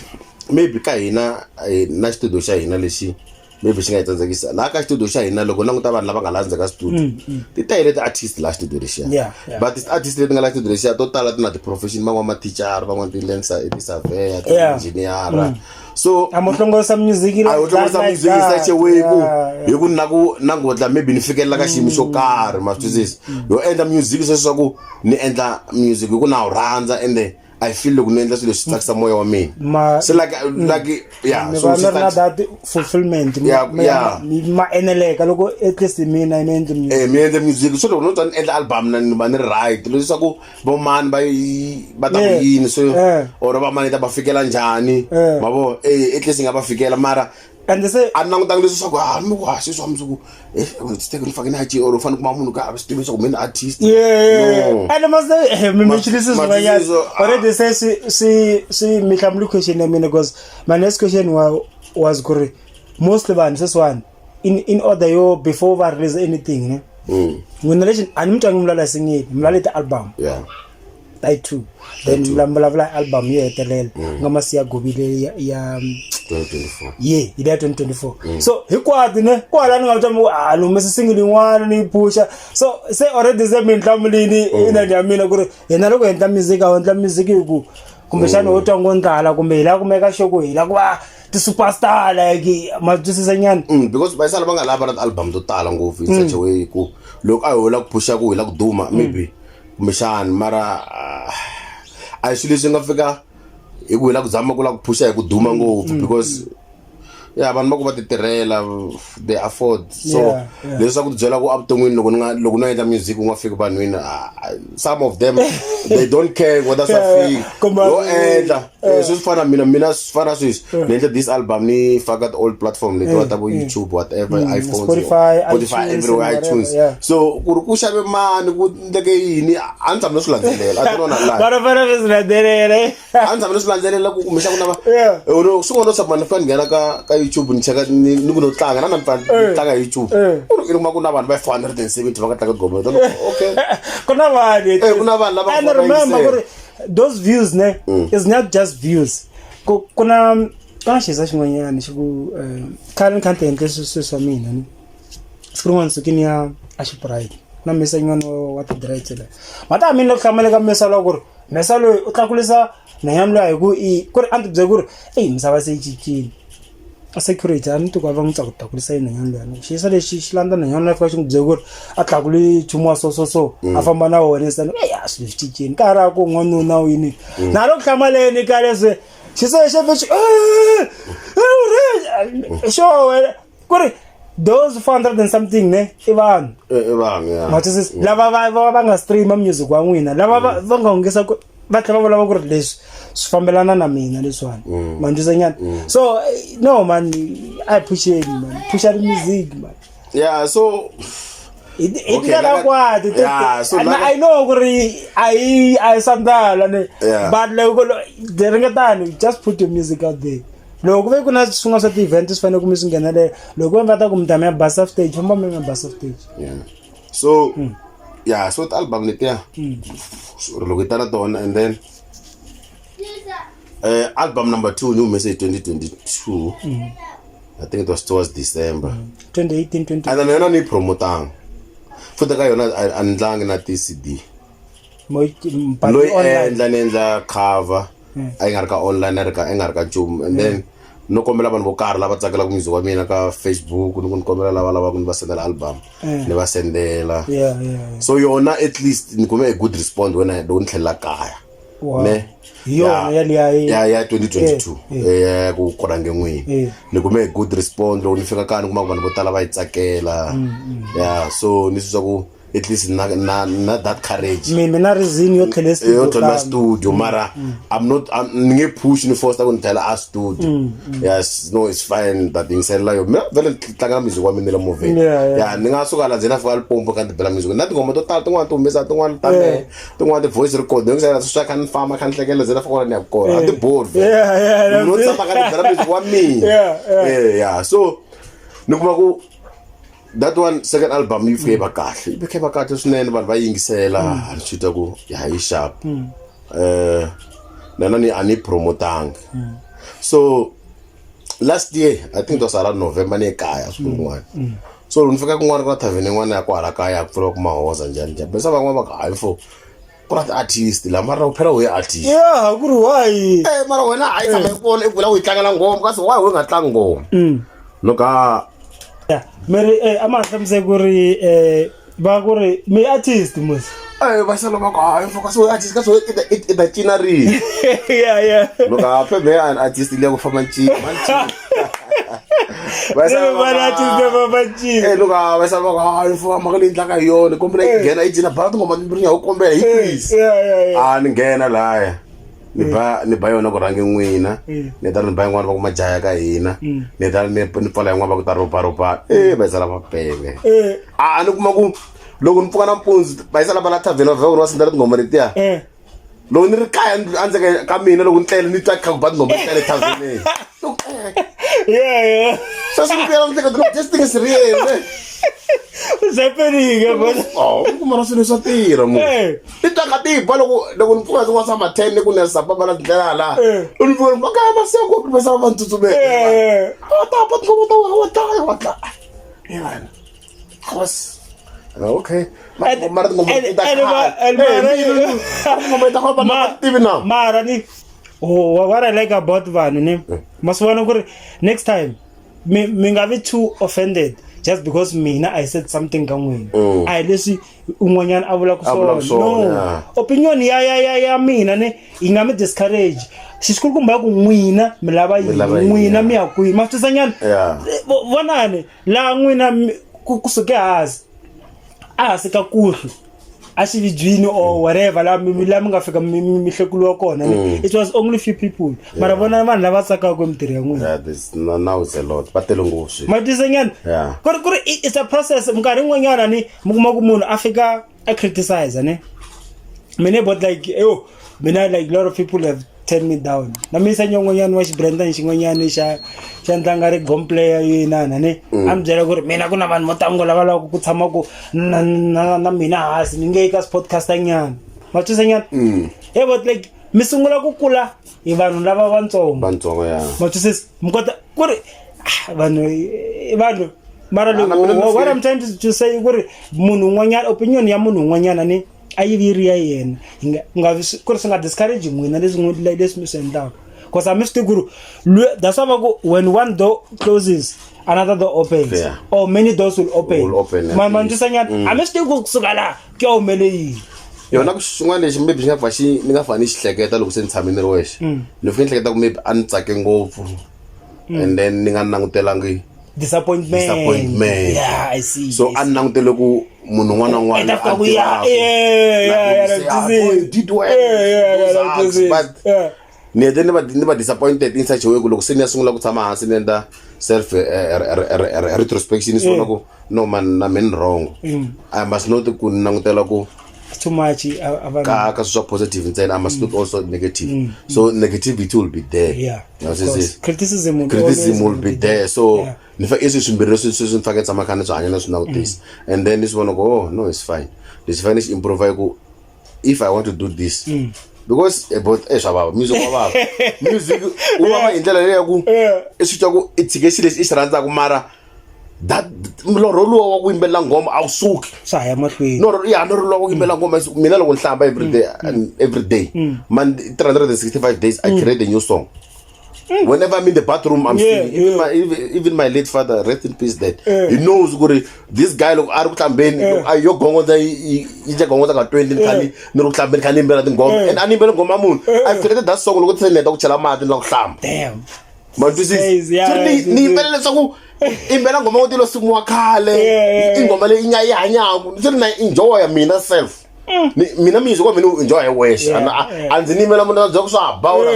maybe ka hina na studio xa hina lexi maybe xi nga hi tsandzekisa laha ka studio xa hina loko languta vanhu lava nga landza ka studio ti tayile ti-artist laha studio lexiya but ti-artist leti nga laha studio lexiya to tala ti na ti-profession van'wana mathicara van'wana ti-surveyor ti-engineer so a mo tlongolosa music a wo tlongolosa music sa cheweku hi ku na ngotla maybe ni fikelela ka xiyimo xo karhi ma twisisa yo endla music leswaku ni endla music hi ku na wu rhandza ende I feel loko ni endla swilo swi tsakisa moya wa mina so like yeah so na that fulfillment ma eneleka loko at least mina ni endla music mi endla music so loko no twa ni endla album na ni va ni right leswaku vo mani va ta ku yini so or va mani ta va fikela njhani mavo at least nga va fikela mara and they say a nangutanga leswi swa ku mi wa sweswi wa mundzuku titeke ni fake na haji or u fanele kuma munhu ka a swi tivi leswaku mina artist and must say this is why already say see me come question I mean because my next question was gore most of us one in order yo before we release anything ne when relation animtu ngimlala singile mlala the album I too then mlala album yetelela ngama siya gobile ya 2024 ida 2024 so hikwadi ne kwala ni ngawuthi lo mase single in'wana ni pusha so say already ze mintlamulini ina ya mina ku ri yena loko endla music a endla music ku kumbe xana wo twa ngondala kumbe hila ku meka shoko hila ku ti superstar like matwisisa nyana because bayisala banga lava na album to tala ngopfu in such a way ku loko a hola ku pusha ku hila ku duma maybe kumbe xana mara a xilo xi nga fika hi ku hila ku zama ku la ku pusha hi ku duma ngopfu because vanhu va ku va ti tirhela they afford so leswaku ti byela ku avuton'wini loko no endla music u nga fiki vanhwini some of them they don't care whether swa fika yo endla swi fana mina swi fana sweswi ni endla this album ni faka the old platform leti wa ta vo YouTube whatever iPhone Spotify everywhere iTunes so ku ri ku xave mani ku ndleke yini a ni tshama no swi landzelela a tona la bara swi landzelela a ni tshama no swi landzelela ku kumbe xa ku na va swin'wana swa mani fana nghena ka YouTube ni cheka ni ku no tlanga na tlanga YouTube u ri ku na vanhu va 470 va nga tlanga gombo okay kuna vanhu lava and remember those views ne is not just views kuna xisa xin'wanyana xi ku khale content leswi swa mina ni sikun'wana sukini ya a xipride na mesa nyana wa ti direct la mata mina lo hlamela ka mesa lo ku ri mesa loyi u tlakulisa nanyana loyi ku ri anti bye ku ri misava se yi cincile a security a ni to ka va n'wi tlakulisa yini nanyana loyi xisa lexi xi landza nanyana loyi fika xi n'wi bye ku ri a tlakuli chumu so a famba na wona sani a swilo swi cincile ka ra ku n'wanuna wini na lo ku hlamaleni ka leswi xisa xefe xi ku ri those 400 and something ne i vanhu matwisisa lava va nga streama music wa n'wina lava va nga hungesa va tlhela va lava ku ri leswi swi fambelana na mina leswiwani mandlisa nyana so no man I appreciate man pusha the music man so I know I sandala ne but loko ringetani just put your music out there loko ve kuna swin'wana swa ti-event swi fanele ku mi swi nghenele loko va ta ku mi tama ya bus of stage famba mi ya bus of stage so so ti-album letiya loko yi tala tona and then album number 2 ni humese hi 2022 I think it was towards December 2018 and then yona ni promotanga futhi ka yona a ni ndlangi na ti-CD loyi ni endla cover a yi nga ri ka online a nga ri ka nchumu and then no kombela vanhu vo karhi lava tsakelaka music wa mina ka Facebook ni kombela lava lavaka ni va sendela album ni va sendela so yona at least ni kume a good response loko ni tlhelela kaya ne ya 2022 ku korange n'wini ni kume a good response loko ni fika kaya ni kuma vanhu vo tala va yi tsakela so ni swi ku at least na that courage mina reason yo tlhela studio mara I'm nge push ni force ku ni tela a studio yes no it's fine that being said la yo mina vele tlanga music wa mina la movie ni nga suka la zena fika pompo ka bela music na tingoma to tala tin'wana to humesa tin'wana tame tin'wana ti voice recording sala swi kha ni fama kha ni hlekela zena fika ni ya kora a ti board no tsama ka bela music wa mina so ni kuma ku that one second album yi fike ba kahle swinene vanhu va yingisela ni chuta ku yi sharp nana ani promotang. So last year I think it was around November ni kaya swin'wana. So nifika kun'wana ka tavern n'wana ya kwala kaya ku pfula ku mahoza njani besa van'wana va ka hayi ku ri artist la mara uphela we artist yeah ku ri why mara wena hayi tshama ikona ivula u tlangela ngoma kasi why we nga tlangi ngoma loka yeah mere amahlamise ku ri ba ku ri me artist mos va sala va ka hayi kasi we artist kasi it the scenery yeah loka phe me an artist le ku famba nchi loka va sala va ka hayi mfo makali ndlaka yona kombela ngena ijina bathi ngoma ndibringa u kombela please ni ngena laya ni ba yona ku rangi n'wina ni ta ni ba yin'wana va ku majaya ka hina ni ta ni pfala yin'wana va ku ta ropa va sala va pele ni kuma ku loko ni pfuka nampundzu va sala va la tavern va vona va sindela tingoma letiya loko ni ri kaya andzeke ka mina loko ni tlele ni twa kha ku ba tingoma ti tele taverneni yeah sasa ni pela nhleka this thing is real what's happening kuma na swilo swa tirha mo ni twa ka tiba loko ni pfuka swin'wana swa ma-10 ni ku ni sapa la tindlela la ni pfuka makaya maseko va sala va ni tsutsumela tapa tingoma ta wa ta yena khos okay mara ni what I like about vanhu ni masivona ku ri next time mi nga vi too offended just because mina I said something ka n'wina a hi leswi un'wanyana a vula ku swona opinion ya mina ni yi nga mi discourage xikulukumba ku n'wina mi lava n'wina mi ya kwihi ma twisa nyana vonani laha n'wina kusuke hansi ka kuhlu a xivibyini or whatever la mi nga fika mi hlekuliwa kona it was only few people mara vona vanhu lava tsakaka emitirho ya n'wina now it's a lot va tele ngopfu ma twisa nyana ku ri it's a process minkarhi yin'wanyana ni mi kuma ku munhu a fika a criticize ne mina but like mina like a lot of people have turned me down na misa nyongonyana wa xibrenda xin'wanyana xa ntlangari gom player yinana ne a mi byela ku ri mina ku na vanhu mo tango lava lavaka ku tshama ku na mina hansi ni nge ka sportcaster nyana ma twisa nyana but like mi sungula ku kula hi vanhu lava vantsongo ma twisisa mi kota ku ri vanhu mara what I'm trying to say ku ri munhu un'wanyana opinion ya munhu un'wanyana ni a yi viri ya yena nga ku ri swi nga discourage n'wina leswi mi swi endlaka because a mi swi tivi ku ri that's why va ku when one door closes another door opens or many doors will open ma twisa nyana a mi swi tivi ku kusuka laha ku ya humele yini yona ku xin'wana lexi maybe xi nga pfa ni nga fani xi hleketa loko se ni tshame ni ri wexe ni fike ni hleketa ku maybe a ni tsake ngopfu and then ni nga langutelangi disappointment yeah I see so a ni langutele ku munhu un'wana na un'wana ni hete ni va disappointed in such a way ku loko se ni ya sungula ku tshama hansi ni endla self retrospection ni swi vona ku no man na mean wrong I must not ku ni langutela ku too much ka swa positive ntsena I must look also negative so negativity will be there criticism will be there so ni fa isi swimbirhi swi mfaka tsama khana swi hanya na swi navutisa and then ni swi vona ku no it's fine this fine is improve ku if I want to do this because about swa music wa music u va indlela leyi ku swi twa ku itsikesi lexi i xi rhandzaku mara that loro luwa wa ku yimbelela ngoma a wu suki swa ya mahlweni loro luwa wa ku yimbelela ngoma mina loko ni hlamba every day man 365 days I create a new song whenever I'm in the bathroom I'm singing even my late father rest in peace dead he knows this guy look ari ku hlambeni yo gongoza yi je gongoza ka 20 khani ni ro hlambeni khani imbela tingoma and ani imbela ngoma munhu I created that song loko tseneta ku chela mati na ku hlamba damn ma twisisi ni imbela leswaku imbela ngoma ngo tilo simuwa khale ingoma leyi nya yi hanyaku ndzi na enjoy mina self mina music mina enjoy wesh andzi nimela munhu azwa ku swa bawula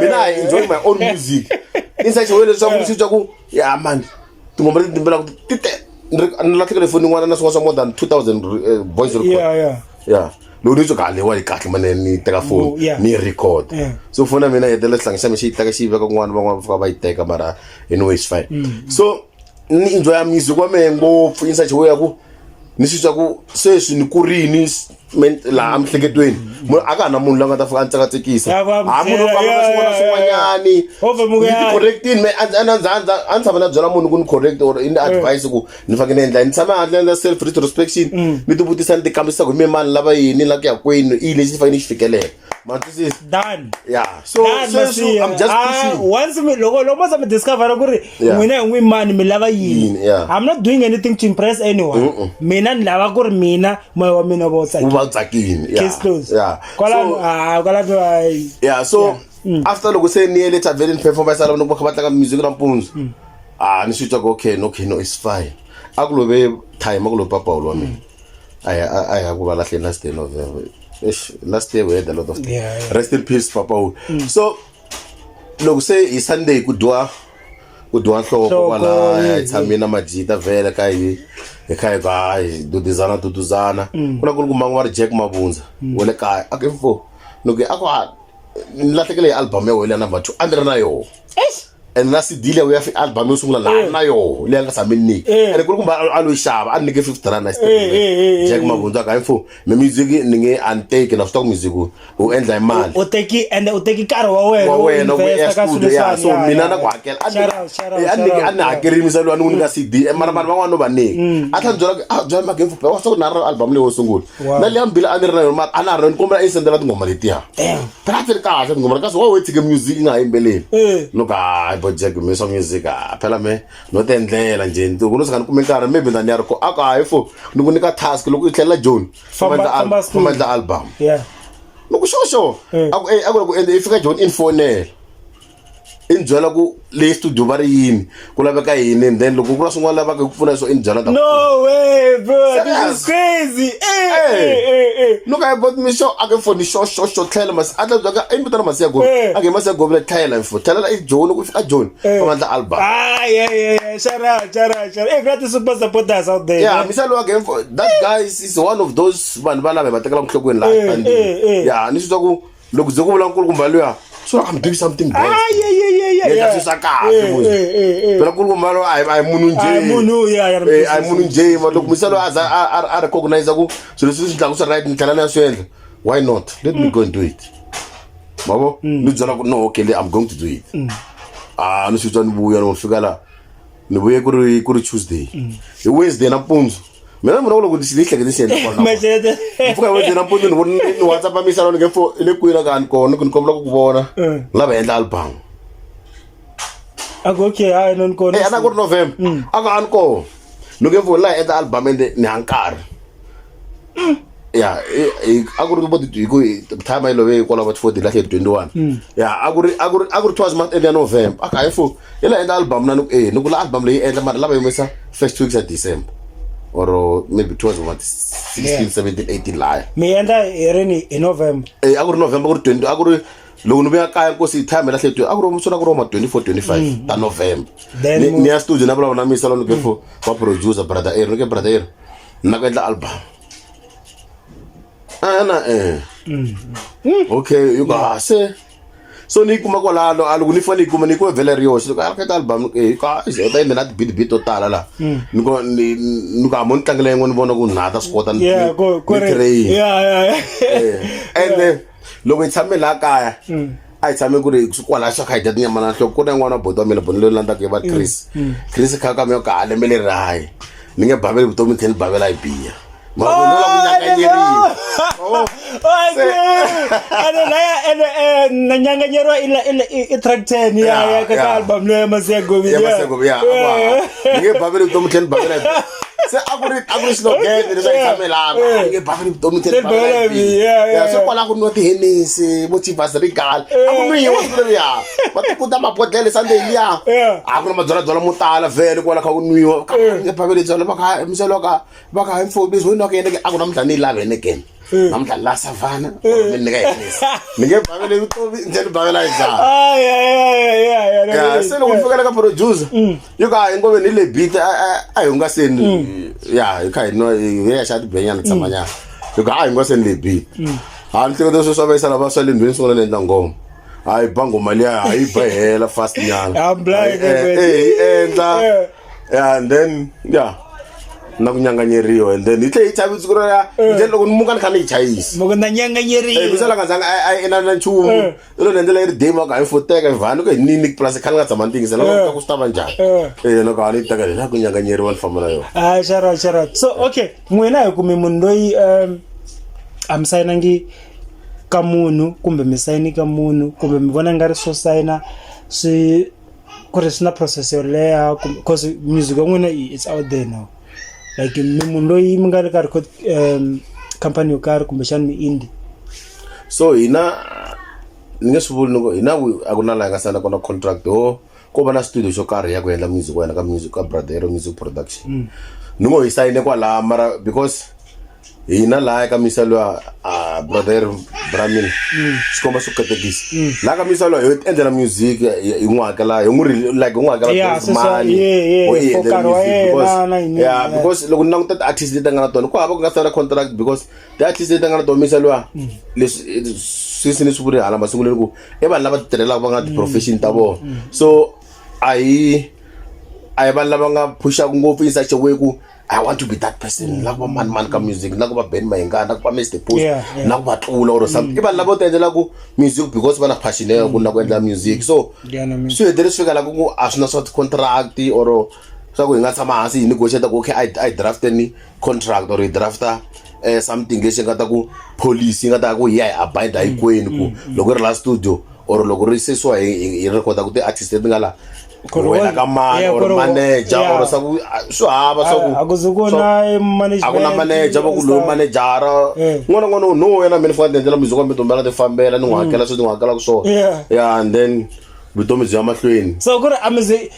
mina I enjoy my own music inside way leswaku swi twa ku man tingoma leti timbela ku tite ni la tlekele phone n'wana na swin'wana swa more than 2000 voice record loko ni twa ka lewa yi kahle mane ni teka phone ni record so phone mina yetela hlangisa mi xi teka xi veka kun'wana van'wana va va yi teka mara anyway it's fine so ni enjoy music wa me ngopfu inside way ya ku ni xitwa ku sweswi ni kurini la amhleketweni munhu aka na munhu la nga ta fika ntsakatsekisa munhu va swin'wana swin'wanyani ni correctini me a ni tshama na byela munhu ku ni correct or in advice ku ni fanele ni endla ni tshama handle na self retrospection ni ti vutisa ni ti kambisisa ku mi mani lava yini la ku ya kwini i lexi fanele xi fikelela done. Yeah. So I'm just pushing. Once me discover ku ri n'wina hi mani mi lava yini. I'm not doing anything to impress anyone. Mina ni lava ku ri mina moya wa mina vo tsakini. Case closed. Yeah. So after loko se ni ele tavern performance ala no ba tlanga music na mpunzu. Ni swi twa okay no it's fine. Akulobe time akulobe papa wa mina. Aya ku va lahle last day November. Last year we had a lot of rest in peace papa. So look say is Sunday ku dwa hloko wala itsamina majita vele kai dudizana kuna ku mangwa Jack Mabunza wele kai akemfo loke akwa lahlekele album ya wele number 2 andre na yo and nasi deal we have album yo sungula la na yo le nga samini ene ku kumba alo shaba anike 50 rand na Jack Mabunza ka info me music ninge antake na stock music u endla imali uteki kari wa wena ka studio so mina na ku hakela anike hakerimisa lo anu nga CD mara van'wana no vaniki atla byela magemfu pa so na album le wo sungula na le ambila ani ri na yo mara ana ri kombela isendela tingoma letiya practice ka se ngoma ka so wo wetike music nga yimbeleli no ka Jack me some music phela me no tendlela nje ntuku sika nikumekara maybe ndani yari ko aka ifo nikunika task loko itlhela John famba album loko shosho aku ende ifika John infonela injala ku le studio bari yini kulaveka yini and then loko ku swin'wana lava ku pfuna so injala no way bro this is crazy look I bought me show ake for the show tlhela mas atla bya imbitana masiya go ake masiya go le tlhela info tlhela I John ku fika John famba album yeah shara great super supporters out there misalo again for that guy is one of those vanhu valave batekela mhlokweni la and ni swi ku loko ze ku vula nkulu kumbaliwa so I'm doing something bad yeah pero ku mbalo ai munhu nje loko misalo a recognize ku so leswi swi tlanga swi right ni tlhela na swi why not let me go and do it mabo ni byela ku no okay I'm going to do it ni swi tswa ni vuya no fika la ni vuye ku ri Tuesday i Wednesday na mpunzu mina mona loko ndisihle ke ndisenda kona mfuka Wednesday na mpunzu ni WhatsApp misalo ni ngefo ile kuira kan kona ku nikombela ku vona lava endla album okay I non ko ana ku November aka anko no ngefo la endla album ende ni hankari aguri bo diku time I love ko la about 40 la 21 aguri twas month in November aka ifo ila endla album na no kula album le endla mara lava yomesa first weeks at December or maybe towards what 16 17 18 la me enda ereni in November aguri November aguri 20 aguri loko nibuya kaya nkosi time la hletwe aguri umsona ku Roma 24 25 ta November ni ya studio na bula na misa lo ngefo wa producer brother Air na ku endla album okay you guys so ni kuma kwalalo aluku ni fani kuma ni ko Valerio so ka album ka ta imena bit total la ni ka mon tangle ngon bona ku nata skota ni and then loko itshame la kaya ai tshame ku ri kwala sha kha idati nyama na hloko na n'wana bodo mina bonelo landa ke ba Chris kha me ka ale mele rai ni nge babele butomi ken babela ibiya mabonela ku nyakanyeri nanyanganyerwa ila track 10 ya ka album le Masego nge babele butomi ken babela se aguri silo get ni sai kamela nge babele butomi ken babela so kwala ku noti henisi motivas regal akumi wasilo ya batukuta mapodele Sunday ya akuna madzora mutala vele kwala ka unwiwa nge babele dzala baka miselo baka info bizo no ke ndeke akuna mdlani la vene ken namdla la savana mina ke nge babele butomi ndeni babela iza se lo kufika ka producer yuka ngobe ni le beat ayunga seni kai no ya shati benyana tsamanya yuka ayunga seni le beat hantle ko so ba isala ba sale ndweni so le ndangoma hayi bango mali hayi bahela fast nyana I'm blind and then na ku nyanganyeriwa and then hi tlhe hi chavi siku ra then loko ni muka ni kha ni hi chayisa moko na nyanganyeriwa bisa la nga zanga ai ina na nchumu lo nendlela yi ri demo ka hi foteka hi vhani ku hi nini plus khale nga tshama ntingisa loko ku swi ta va njhani loko a ni teka la ku nyanganyeriwa ni famba na yona shara so okay n'wina hi kumi munhu loyi a mi sayinangi ka munhu kumbe mi sayini ka munhu kumbe mi vona nga ri swo sayina swi ku ri swi na process yo leha because music ya n'wina it's out there now like mi munhu loyi mi nga ri karhi company yo karhi kumbe xana mi indie so hina ni nge swi vuli ni hina a ku na laha hi nga sayina kona contract ho ko va na studio xo karhi ya ku endla music wena ka music ka Brother Music Production ni ngo hi sayine kwalaha mara because hina laha ka misalo ya Brother Bramin xikomba xo katekisa laha ka misalo hi endlela music hi n'wi hakela hi n'wi like hi n'wi hakela mali because loko ni languta ti-artist leti nga na tona ku hava ku nga sayina contract because ti-artist leti nga na tona misalo ya leswi swi ni swi vuri hala masunguleni ku i vanhu lava tirhelaka va nga ti-profession ta vona so a hi vanhu lava nga pushaka ngopfu in such a way ku I want to be that person. Like man ka music, like Ben Mayenga, like Mr. Post, like Tlula or something. Even like what music because we are passionate about music. So there is figure like as na sort contract or so we nga sama hasi negotiate okay I draft any contract or I draft something leswi nga ta ku policy nga ta ku yeah abide hi kwenu ku loko ri la studio or loko ri sesiwa hi record ku ti-artist leti nga la wena ka mani or manager or sabu swo hava swa ku akuzukona management akuna manager va ku lo manager n'wana no yena mini fika ndlela music kambe tombela ti fambela ni n'wi hakela swo ti n'wi hakela ku swona yeah and then vutomi byi ya mahlweni so ku ri amizi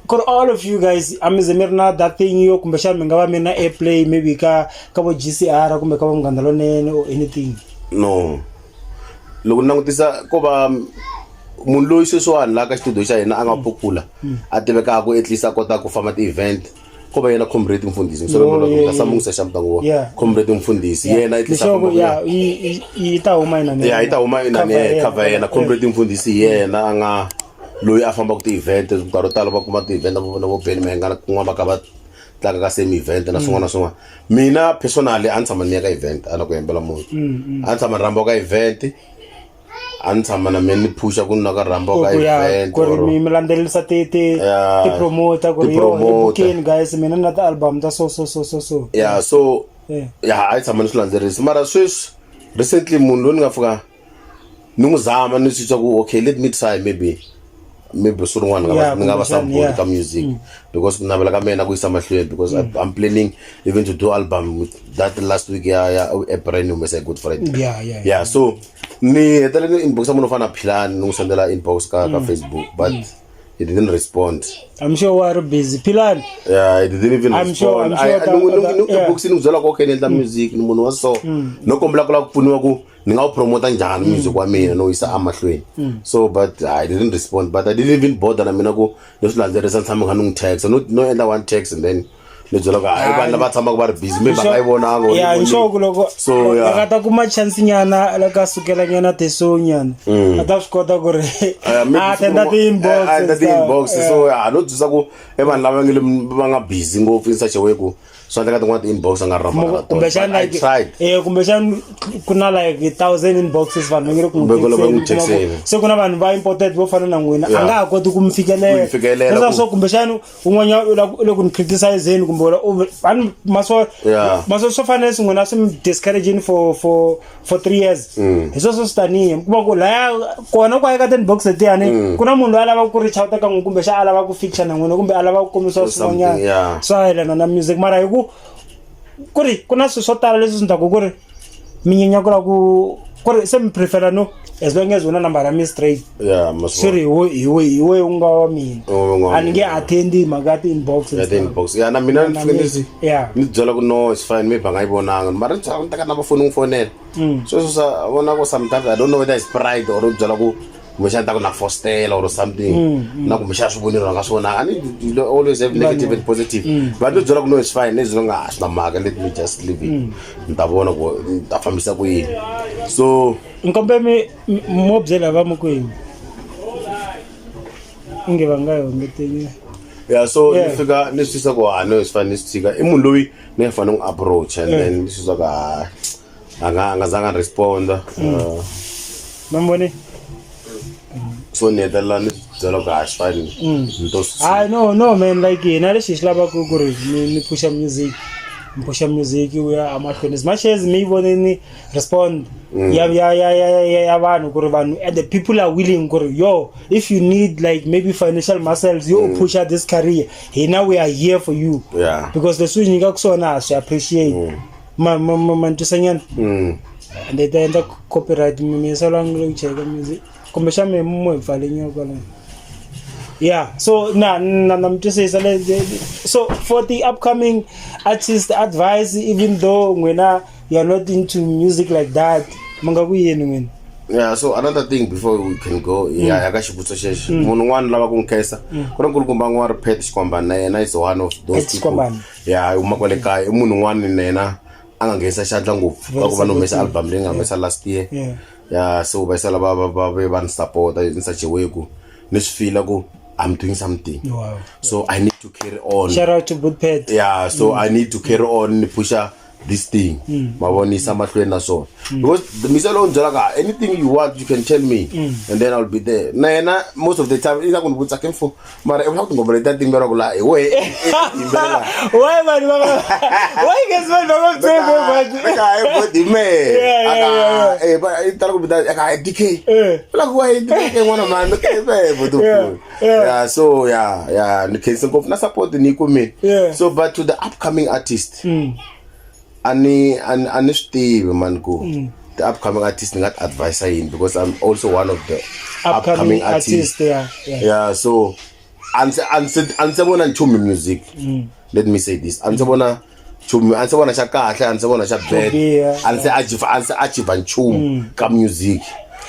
for all of you guys amizi mi ri na that thing yo kumbe xana mi nga va mi na airplay maybe ka vo GCR kumbe ka vo Munghana Lonene or anything no loko langutisa ko va munhu loyi sweswiwani laha ka studio xa hina a nga popular a tivekaka at least a kota ku famba ti-event ko va yena Comrade Mfundisi ka samungisa xa mtangu Comrade Mfundisi yena at least yi ta huma ina yi ta huma ina ne cover yena Comrade Mfundisi yena a nga loyi a fambaka ti-event nkarhi wo tala va kuma ti-event na vo Ben Mayenga kun'wana va ka va tlanga ka same event na swin'wana na swin'wana mina personally a ni tshama ni ya ka event a na ku hembela munhu a ni tshama ni rhamba ka event a ni tshama na mina ni phusha ku na ka rhamba ka event ku ri mi landzelisa ti promoter ku ri yo booking guys mina na ti-album ta so yeah so yeah a tshama ni swi landzelerisa mara sweswi recently munhu loyi ni nga fika ni n'wi zama ni swi ku okay let me try maybe swi rin'wana ni nga va support ka music because ku navela ka mina ku yisa mahlweni because I'm planning even to do album with that last week ya April ni humesa Good Friday yeah so ni hetela ni inbox munhu fana Philani ni n'wi sendela inbox ka Facebook but he didn't respond. I'm sure we're busy. Philani. Yeah, he didn't even respond. Inbox ni byela ko okay ni endla music ni munhu wa so no kombela ku la ku pfuniwa ku ni nga promote njhani music wa mina no yisa amahlweni so but I didn't respond but I didn't even bother na mina ku leswi landzelerisa tshama nga ni text no endla one text and then ni byela ka ai vanhu lava tshamaka va ri busy maybe va nga yi vonanga yeah nxoko loko so aka ta kuma chance nyana la ka sukela nyana teso nyana ata swi kota ku ri tenda ti-inbox so no byisa ku vanhu lava va nga busy ngopfu in such a way ku swa ndeka tin'wana ti-inbox a nga rhamba kumbexana kumbexana ku na like 1000 inboxes vanhu va nge ri se ku na vanhu va important vo fana na n'wina a nga ha koti ku mi fikelela so kumbexana un'wanyana loko ni criticizeni kumbe vanhu maswo swo fanele swi n'wina swi mi discouraging for 3 years hi sweswo swi tanihi mi kuma ku laya kona ku eka ti-inbox letiyani ku na munhu loyi a lavaka ku reach out ka n'wina kumbe xa a lavaka ku fixa na n'wina kumbe a lavaka ku kombisiwa swin'wanyana swa yelana na music mara hi ku ri ku na swilo swo tala leswi swi ndlaku ku ri mi nyenyakula ku ri se mi prefera no as long as una number ya mi straight swi ri hi we u nga wa mina a ni nge attendi mhaka ya ti-inbox na mina ni fike ni byela ku no it's fine maybe a nga yi vonanga mara ni teka na mafoni n'wi fonela sweswo sa vona ku sometimes I don't know whether it's pride or u byela ku kumbexana ta ku na fostela or something na kumbexana swi vonile nga swona I need you always have negative and positive but ni byela ku no it's fine as long as swi na mhaka let me just leave it ni ta vona ku ni ta fambisa ku yini so nkombe mo byela va mu kwini nge va nga yongeteni Yeah, so ni fika ni sisa ko ano is fine sika I munhu loyi ni fana n'wi approach and then ni sisa ka anga zanga respond mambone so ni tela ni zelo ka fine I no man like na le shihlaba ku ri ni pusha music we are amahlweni as much as me voneni respond ya vanhu ku ri vanhu and the people are willing ku ri yo if you need like maybe financial muscles you push out this career hey now we are here for you because the swing nyika kusona swi appreciate mantusanyana and they end up copyright me so long lo cheka music kumbe xa me mo mfale nyoko la yeah so so for the upcoming artist advice even though when you are not into music like that manga kuyeni wena yeah so another thing before we can go yaka xivutso xexo munhu un'wana lava ku nkhensa ku ri nkulukumba n'wana Pet Xikwambani na yena is one of those people yeah huma kwale kaya I munhu un'wana na yena a nga nghenisa xandla ngopfu ka ku va no humesa album leyi nga humesa last year yeah so va sala va ni support in such a way ku ni swi feel ku I'm doing something. Wow. So I need to carry on. Shout out to Pet. Yeah, so I need to carry on push this thing. Maboni samahlweni na so. Because the misalo njala anything you want you can tell me and then I'll be there. Na most of the time ina ku nibutsa kemfo mara I have to ngomela that thing mara kula we imbela. Why man? Why guys man don't say but I body me. Aka but itala ku bida aka DK. Like why DK one of man okay but yeah so yeah ni kensen ko na support ni ku me. So but to the upcoming artist ani Steve man go the upcoming artist not advise him because I'm also one of the upcoming artists yeah so ansebona nchumi music let me say this ansebona chumi ansebona cha kahle ansebona cha bad achieve nchumi ka music.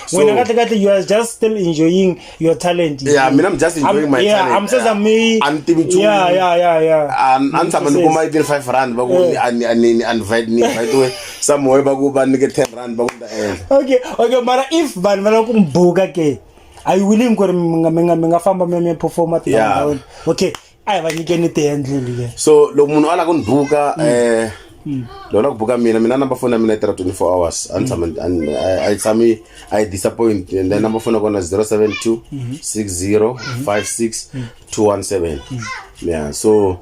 So, when you are just still enjoying your talent. Yeah, I mean I'm just enjoying my talent. I'm saying me. Yeah. And some people might be 5 rand, but and invite me. By the way, somewhere bagu ban get 10 rand bagu the end. Okay. Mara if ban mara kumbuka ke, are you willing to menga famba me perform at the okay. I have any anything. So lo munhu ala kunbuka lona kubuka mina number phone mina 24 hours and I disappoint and the number phone kona 072 60 56 217 yeah so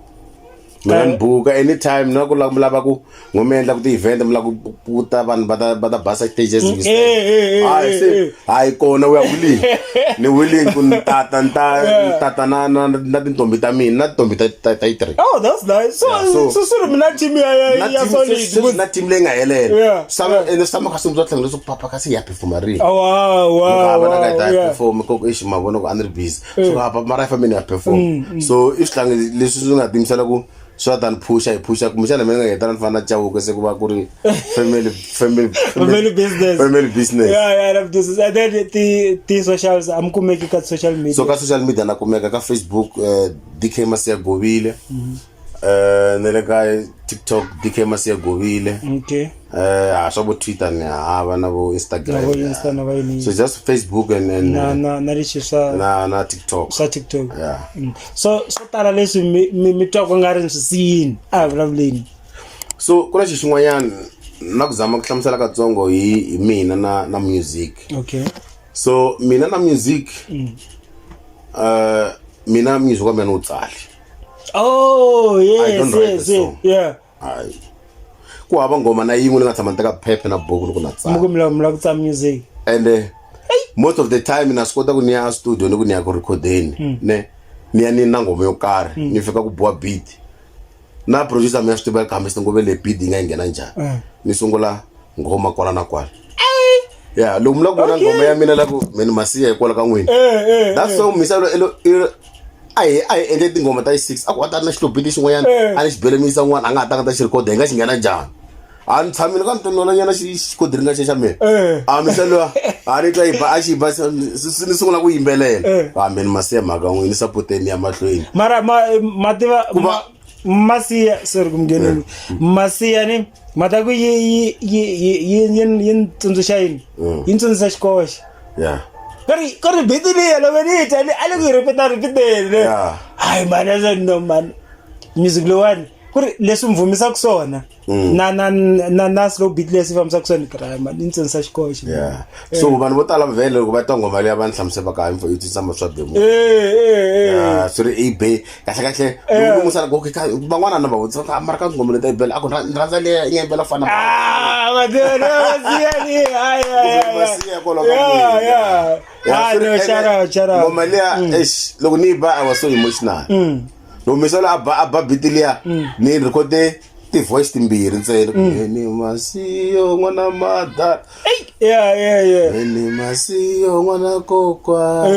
mina ngibuka anytime nakulaba ku ngomendla ku event mla ku puta vanhu bata basa stages I kona we are willing ni willing ku tata na tintombi ta mina na tintombi ta 3 oh that's nice so mina team ya solid na team lenga helela sama kasumzo tlangelo so papa kasi ya perform ri wow bana ka perform ko ishi mabona ku under biz so papa mara family ya perform so islang leswi nga timsela ku so than pusha kumshana mina ngeta mfana chawo kuse kuba kuri family business yeah I love this and then the socials amkumeki ka social media so ka social media na kumeka ka Facebook DK Masiya Gobile nele ka TikTok DK Masiya Gobile okay so bo Twitter ne ava na bo Instagram so just Facebook and na TikTok yeah so tala leswi mi twa ku nga ri swisini vulavuleni so kuna xixin'wanyana na ku zama ku hlamusela katsongo hi mina na music okay so mina na music mina music wa mina utsali oh yes yeah ku hava ngoma na yin'we nga tshama nteka phephe na buku loko na tsala mula ku tsala music and most of the time na skota ku niya studio ni ku niya ku recordeni ne niya ni na ngoma yo karhi ni fika ku boha beat na producer mi swi tiva kambe ngome le beat nga ngena njhani ni sungula ngoma kwala na kwala yeah lo mula ku na ngoma ya mina la ku mina Masiya hikwala ka n'wini that's so misalo ai endle tingoma ta 6 aku ata na xitobiti xin'wanyana a ni xibelemisa n'wana a nga ta xi record hi nga xi nghena njhani a ni tshamile ka ntonona nyana xikodiri nga xa mina a misalo a ni twa yiba a xi ba ni sungula ku yimbelela kambe ni Masiya mhaka n'wini supporteni ya mahlweni mara mativa Masiya sorry kumngeneni Masiya ni mata ku yi tsundzuxa yini yi tsundzuxa xikoxa yeah kari biti leyi lo veni tani a le ku repeat yeah hayi man I said no man music lowani kuri leswi mvumisa kusona na slow beat leswi famisa kusona kra man insensa xikoxi yeah so vanhu vo tala vhele loko va twa ngoma leyi va ni hlamusela ka info yi tsama swa demo yeah so ri be kahle loko musala go ka van'wana na va vutsa ka mara ka ngoma leyi bela ako rhandza leyi yi bela fana madona wasiyani yeah ngoma leyi loko ni ba I was so emotional lo misala abba bitilia ni recorde ti voice timbiri ntsena ni masiyo n'wana mada yeah ni masiyo n'wana kokwa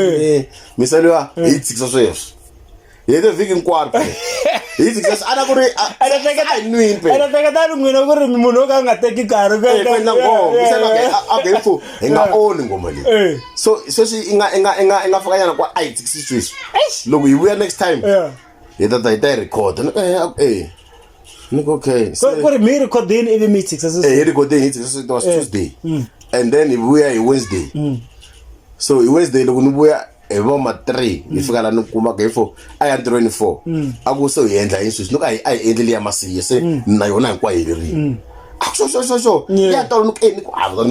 misala hi tsikisa sweswo yede viki nkwaro hi tsikisa ana ku ri ana teka n'wina ku ri munhu ka nga teki nkarhi ku endla ngoma misala abefo hi nga oni ngoma leyi so sweswi inga fakanyana kwa a hi tsikisi sweswo loko hi vuya next time yeta ta record okay so me recording even me success recording it was Tuesday and then we are Wednesday so Wednesday loko ni vuya evoma 3 ifika la ni kuma ke fo aya 24 akuso yendla inswisi nuka ai endleli ya masiye se na yona hinkwayo leri so ya tolo nukeni ku ava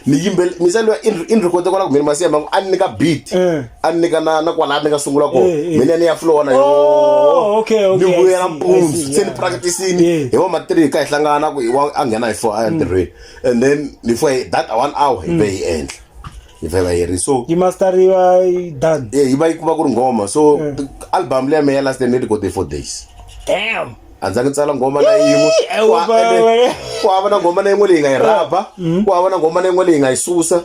ni yimbele misalo in record kwala ku mina masiya mangu anika beat anika na kwala nika sungula ko mina ni ya flow na yo okay ni vuya na mpundzu seni practicing evoma 3 ka ihlangana ku angena hi 4 aya 3 and then before that 1 hour ibe end so you must are done iba ikuba ku ngoma so album le me last day go 4 days damn anza ngitsala ngoma na yin'we ku ava na ngoma na yin'we leyi nga yi rapa ku ava na ngoma na yin'we leyi nga yi susa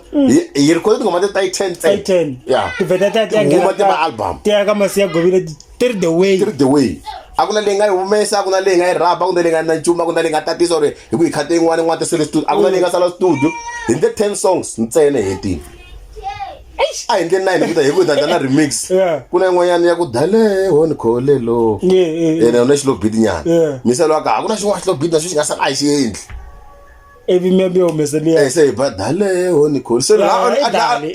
hi record ngoma ta 10 yeah ngoma ta album ti aka masiya govile tirhi the way akuna leyi nga yi humesa akuna leyi nga yi rapa akuna leyi nga na ncuma akuna leyi nga tatisa or hi ku hi khate yin'wana ta sele studio akuna leyi nga sala studio hi the 10 songs ntsena hetini a endle 9 kuta hi ku na remix kuna yin'wanyana ya ku dale honi kholelo ene una xilo beat nyana misalo aka akuna xin'wana xilo beat na xi nga sala a xi endli evi maybe umeseliya se badale honi kholelo so dali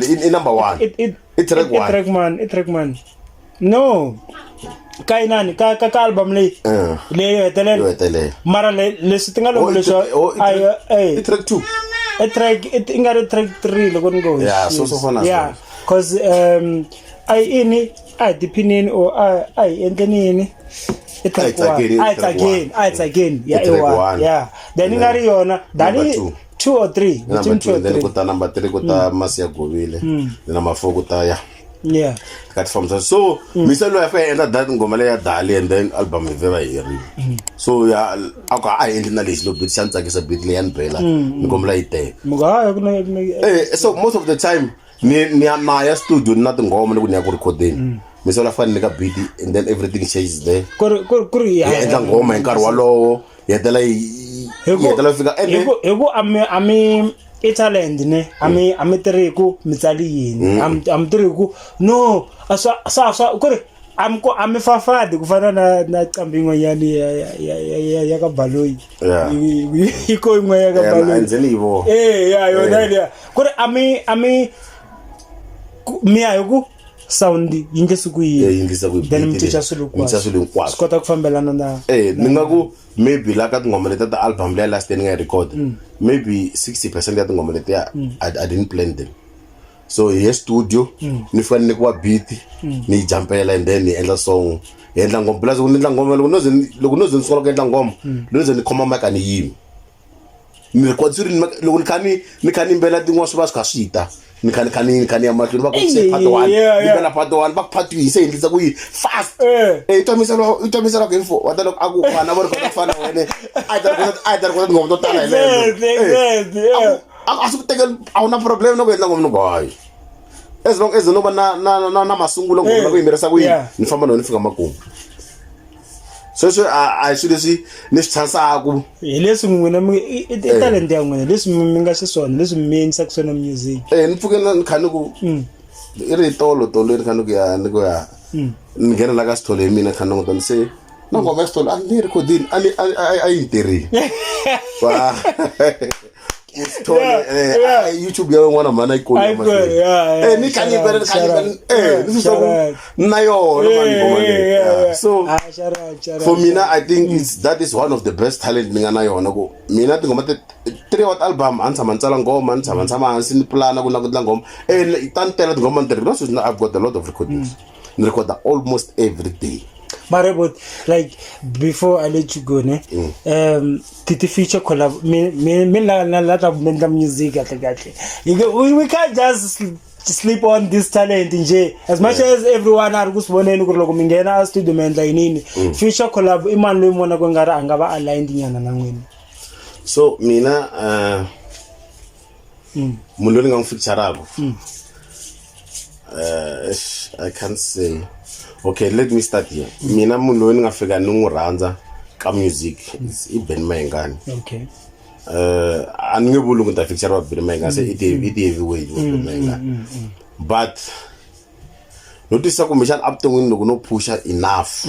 in number 1 track man no kainani ka album leyi hetelele mara leswi ti nga loko leswo track 2 track ingari track 3 loko ni go so fana yeah cause I depending or I endeni it's again yeah then ingari yona dali 2 or 3 between 2 or 3 then kuta number 3 kuta masiya govile number 4 kuta yeah kat from so misalo ya fa enda that ngoma le ya dali and then album veva yeri so ya aka a endli na lexi lo bit xantsa ke sa bit le yan bela ngoma la ite muga so most of the time ni na ya studio na tingoma loko ni ya ku recording misalo fa ni ka beat and then everything changes there kuri ya endla ngoma hi nkarhi walowo yetela fika ego ami Italian ne ami teriku mitsali yini am teriku no asa kuri am fafadi kufana na cambingo yani ya ka baloyi iko ingwe ya ka baloyi enzelivo yona kuri ami mi ayo sound yingisa ku yi then mticha sulu kwa skota kufambelana na ninga ku maybe la ka ngoma leta ta album le last day nga record maybe 60% ya ngoma leta I didn't plan them so yes studio ni fanele ku wa beat ni jumpela and then ni endla song endla ngoma plus unendla ngoma loko noze nsola ku endla ngoma noze ni khoma mic ani yimi ni record suri loko ni khani mbela tin'wa swi va swi kha swita ni khani ya mahlweni va ku se part 1 ni bela part 1 va part 2 se endlisa ku yi fast itomisela ku info wa ta loko aku fana va ri ku fana wena a ta ku ngoma to tala exactly asu teka a una problem no ku endla ngoma no boy as long as no ba na masungulo ngoma ku yimirisa ku yi ni famba no ni fika makumu so I should see ni chance ku leswi n'wina talent ya n'wina leswi mi nga xiswona leswi mi endlisa kusona music ni pfuke ni khani ku i ri tolo ni khani ku ya ni ku ya ni nghena la ka stole hi mina khani ngota ni se na ngoma ya stole a ni recording a yi tirhi YouTube ya n'wana mhana yi kona ni kha yimbelela this is so na yona mani so for mina I think that is one of the best talent ni nga na yona ku mina tingoma 3 wa album a ni tshama ni tsala ngoma ni tshama hansi ni plana ku na ku tla ngoma ta tela tingoma ni tirhi so I've got a lot of recordings ni record almost every day. But like before I let you go, ne? Did the future collab? Me na lot of mental music we can't just sleep on this talent nje. As much as everyone are kusiboneni ku loko mingena studio menza inini. Future collab imani lo imona kwengara angaba aligned nyana na n'wina. So mina munhu loyi nga ngifeaturako I can't say. Okay, let me start here. Mina munhu loyi ni nga fika ni n'wi rhandza ka music i Ben Mayengani. Okay. A ni nge vuli ku ta feature Ben Mayengani se it heavyweight Ben Mayengani. But notice ku mission up to win loko no pusha enough.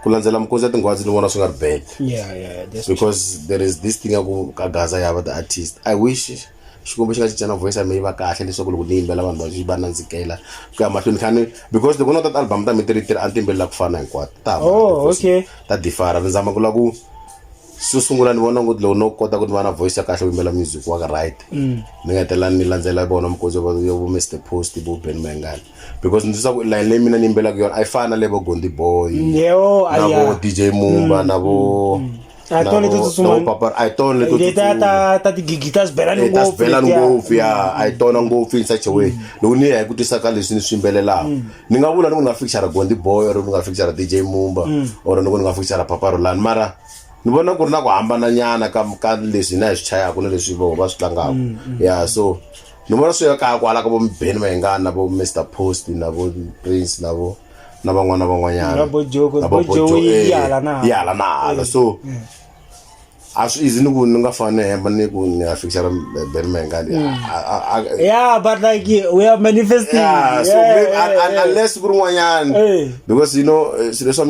Ku landzela mkosi ya tingwazi ni vona swi nga ri bad. Yeah, that's because there is this thing ku ka Gaza ya the artist. I wish xikombo xi nga xicana voice ya me va kahle leswaku loko ni yimbela vanhu va va nandzikela ku ya mahlweni khani because loko no ta album ta mi tiri a ni timbelela ku fana hinkwato ta okay ta differ ni zama ku la ku so sungula ni vona ngoti loko no kota ku ni va na voice ya kahle u yimbela music wa right ni nga hetelela ni landzela vona mkosi yo vo Mr Post bo Ben Mayengani because ni tisa ku line leyi mina ni yimbela ku yona a yi fana le vo Gondi Boy na vo DJ Mumba na vo I told it to someone. I told it to that the guitars better go yeah I don't go in such a way lo ni ya ku tisa ka leswi ni swimbelela ni nga vula ni nga feature Gondi Boy or ni nga feature DJ Mumba or ni nga feature Papa Roland mara ni vona ku ri na ku hambana nyana ka leswi na swi chaya ku na leswi va swi tlangaka yeah so ni vona swi ya ka kwala ka bo Ben Mayengani na bo Mr Post na bo Prince na bo na van'wanyana na bo Joe yala na so as easy ni ku ni nga fane hemba ni ku ni feature Ben Mayengani yeah but like we are manifesting so unless ku rin'wanyana because you know some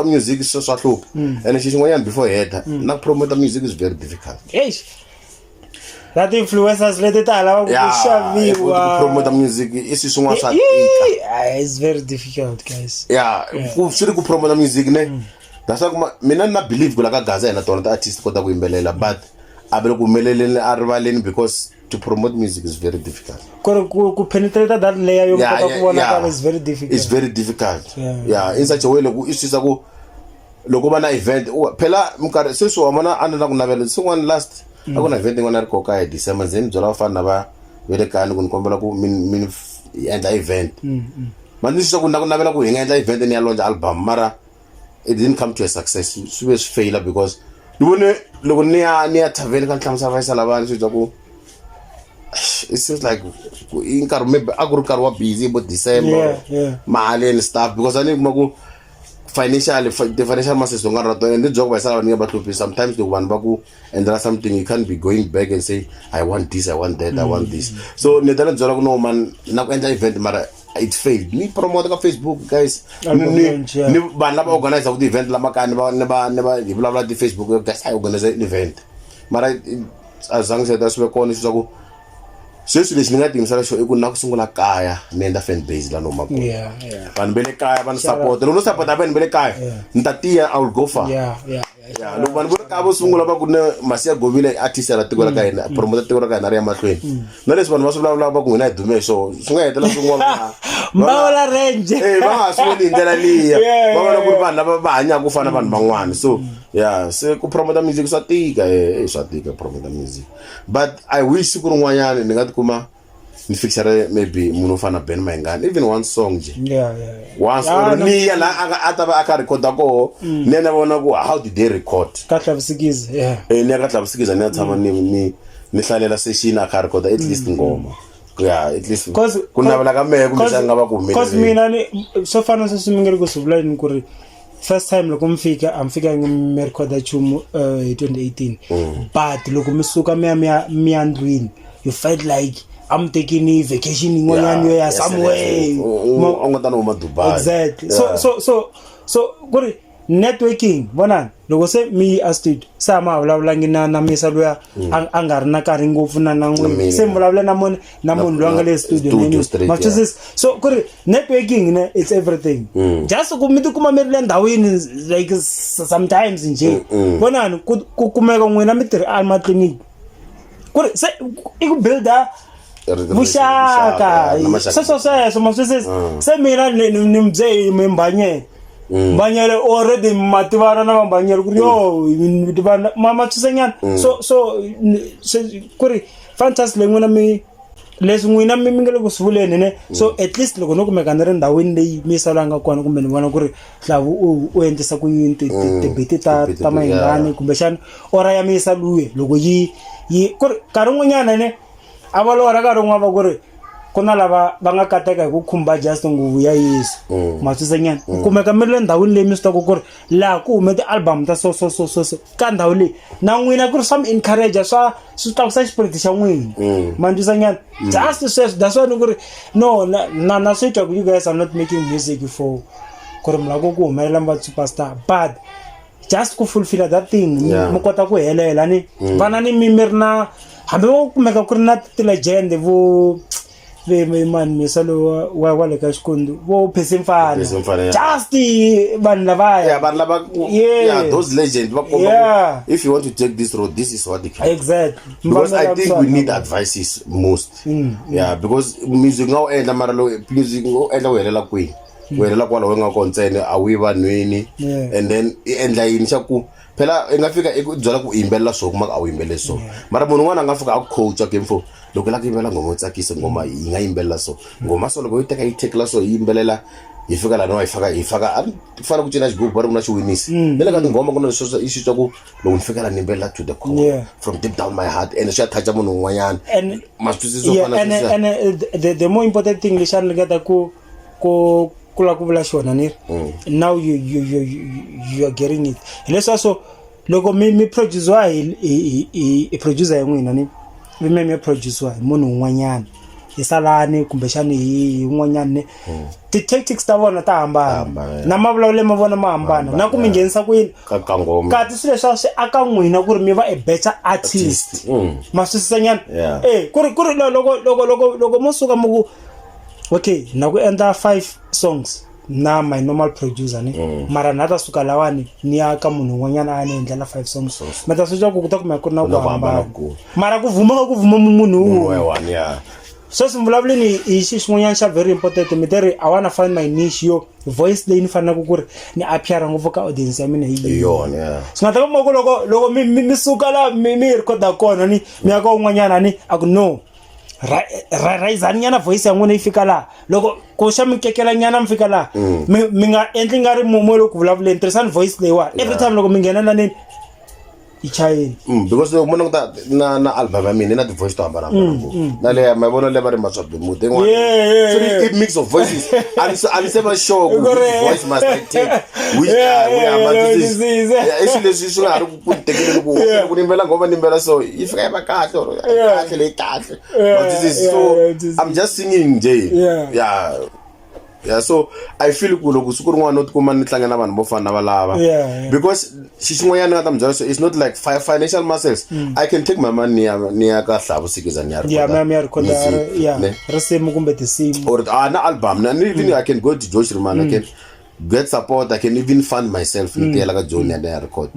music so hlupha and xin'wanyana before head na promote music is very difficult that influencers let it allow to promote music is swin'wana swa it's very difficult guys ku swi ri ku promote music ne that's why mina na believe ku la ka Gaza ena tona ta artist kota ku yimbelela but abele ku meleleni a rivaleni because to promote music is very difficult ku penetrate that layer yo kota ku vona is very difficult in such a way loko isisa ku loko va na event phela mkarhi sweswi wa mona a na ku navela swin'wana last a ku na event ngwana ri koka hi December ndzeni byela vafana va vele kani ku ni kombela ku min endla event mani swi ku na ku navela ku hi nga endla event ni ya launch album mara it didn't come to a success swi was failure because ni vone loko ni ya taveni ka ntlamusa va isa lavani swi ku it seems like in nkarhi maybe a ku ri nkarhi wa busy bo December mali and stuff because ani kuma ku the financial masses don't got and the job by salary about to sometimes the one baku and there something you can't be going back and say I want this I want that I want this so netala jola no man na ku endla event mara it failed ni promote ka Facebook guys ni ban la organize the event la makani ba ne ba di bla bla di Facebook guys I organize an event mara azange se daswe kona swi ku sweswi leswi ni nga tiyimisela xo i ku na ku sungula kaya ni endla fan base la no makona vanhu bele kaya van support loko no support vanhu bele kaya ni ta tiya I will go far loko vanhu vo ka vo sungula va ku ne Masiya Govile artist ya tiko la ka hina promoter tiko la ka hina ri ya mahlweni na leswi vanhu va swi vulavula va ku n'wina hi dume so swi nga hetela swin'wana mbawula range va nga swi voni hi ndlela liya va vona ku ri vanhu lava va hanyaka ku fana vanhu van'wana so se ku promoter music swa tika swa tika promoter music but I wish ku rin'wanyana ni nga tikuma ni fixere maybe munhu fana Ben Mayengani even one song je once or ni la ata ba aka recorda ko ni na vona ku how did they record ka hlavusikiza ni ka hlavusikiza ni tshama ni hlalela session aka recorda at least ngoma at least ku navela ka mehe kumbe xa nga va ku because mina ni so fana se swimingeri ku swivula ni ku ri first time loko mfika amfika ngi recorda chumu 2018 but loko misuka mi andwini you felt like I'm taking a vacation somewhere. Dubai. Exactly. So good. networking vonani loko se mi a studio sa ma vulavulangi na misa loya a nga ri na nkarhi ngopfu na n'wina se mi vulavula na munhu loyi a nga le studio matwisisa so ku ri networking ne it's everything just ku mi tikuma mi ri le ndhawini like sometimes nje vonani ku kumeka n'wina mi tirhi matliliniki ku ri se i ku builda vuxaka sweswo matwisisa se mina ni mbyei mi mbanyele already mativana na mambanyele ku ri yo tivana matwisenyana so ku ri fantastic n'wina mi leswi n'wina mi nge le ku swivuleni ne so at least loko no kumeka ni ri ndhawini leyi mi salanga kona kumbe ni vona ku ri hlavu u endlisa ku yini tibeti ta mahingani kumbexana ora ya mi yisa luye loko yi ku ri nkarhi wun'wanyana ne a va lora nkarhi wun'wana va ku ri ku na lava va nga kateka hi ku khumba just nguvu ya Yesu matwisenyana ku kumeka mi ri le ndhawini leyi mi swi tivaka ku ri laha ku hume ti-album ta so ka ndhawu leyi na n'wina ku ri swa mi encourage swi tlakusa xipiriti xa n'wina matwisenyana just sweswo that's why ni ku ri no na swi twa ku you guys are not making music for ku ri mi lava ku humelela mi va superstar but just ku fulfill that thing mi kota ku helela ni vana ni mi ri na hambi vo kumeka ku ri na ti-legend vo mani misalo wa le ka Xikwembu vo Phezimfana just vanhu lavaya vanhu lava those legends if you want to take this road this is what they can exactly because I think we need advices most because music nga u endla mara lo music ngo endla u helela kwihi u helela kwala u nga kontsene a wi vanhwini and then i endla yini xa ku phela i nga fika i ku byela ku yimbelela so kuma a wu yimbele so mara munhu un'wana a nga fika a coach game for loko la ku yimbela ngoma tsakisa ngoma yi nga yimbelela so ngoma so loko yi teka yi tekla so yimbelela yi fika la no yi faka a fana ku cina xigubu bari ku na xiwinisi le ka ngoma ku na leswo i xitwa ku loko ni fika la ni yimbelela to the core from deep down my heart and swi ya touch munhu un'wanyana masitwisiso fana and the more important thing lexani ngata ku la ku vula xona ni now you are getting it leswa so loko mi produce wa hi producer y'nwina ni mi produce wa hi munhu un'wanyana hi salani kumbexani hi un'wanyana ne ti-tactics ta vona ta hambana na mavulavulelo ma vona ma hambana na ku mi nghenisa ku yini kati swi leswa swi aka n'wina ku ri mi va a better artist ma swisisenyana ku ri loko mo suka mo ku okay na ku endla 5 songs na my normal producer ni mara na ta suka lawani ni aka munhu un'wanyana a ni endlela 5 songs mata swi ku ta kuma ku na ku hambana mara ku vuma munhu un'wana so simvulavuleni i xin'wanyana xa very important mi teri I wanna find my niche yo voice leyi ni fanaka ku ri ni appear ngopfu ka audience ya mina hi yona swi nga ta kuma ku loko mi suka la mi recorda kona ni mi aka un'wanyana ni aku no raizani nyana voice ya n'wina yi fika laha loko ku xa mi kekela nyana mi fika laha mi nga endli nga ri mo loko vulavuleni tirhisani voice leyiwa every time loko mi nghena na nini yi chayeni because loko munhu na album ya mina na ti-voice to hambana na leya mavona le va ri maswabi muti so it mix of voices ani se va sure voice must take which i swilo leswi swi nga ha ri ku tekeleni ku nimbela ngoma nimbela so yi fika yi va kahle leyi kahle so I'm just singing nje yeah so I feel ku loko siku rin'wana no tikuma ni tlanga na vanhu vo fana na valava because xin'wanyana nga ta mi byela so it's not like financial muscles I can take my money ni ya ka Hlavu Sikiza ni ya record risimu kumbe tinsimu or na album and even I can go to Josh Roman I can get support I can even fund myself ni tela ka Johnny and I record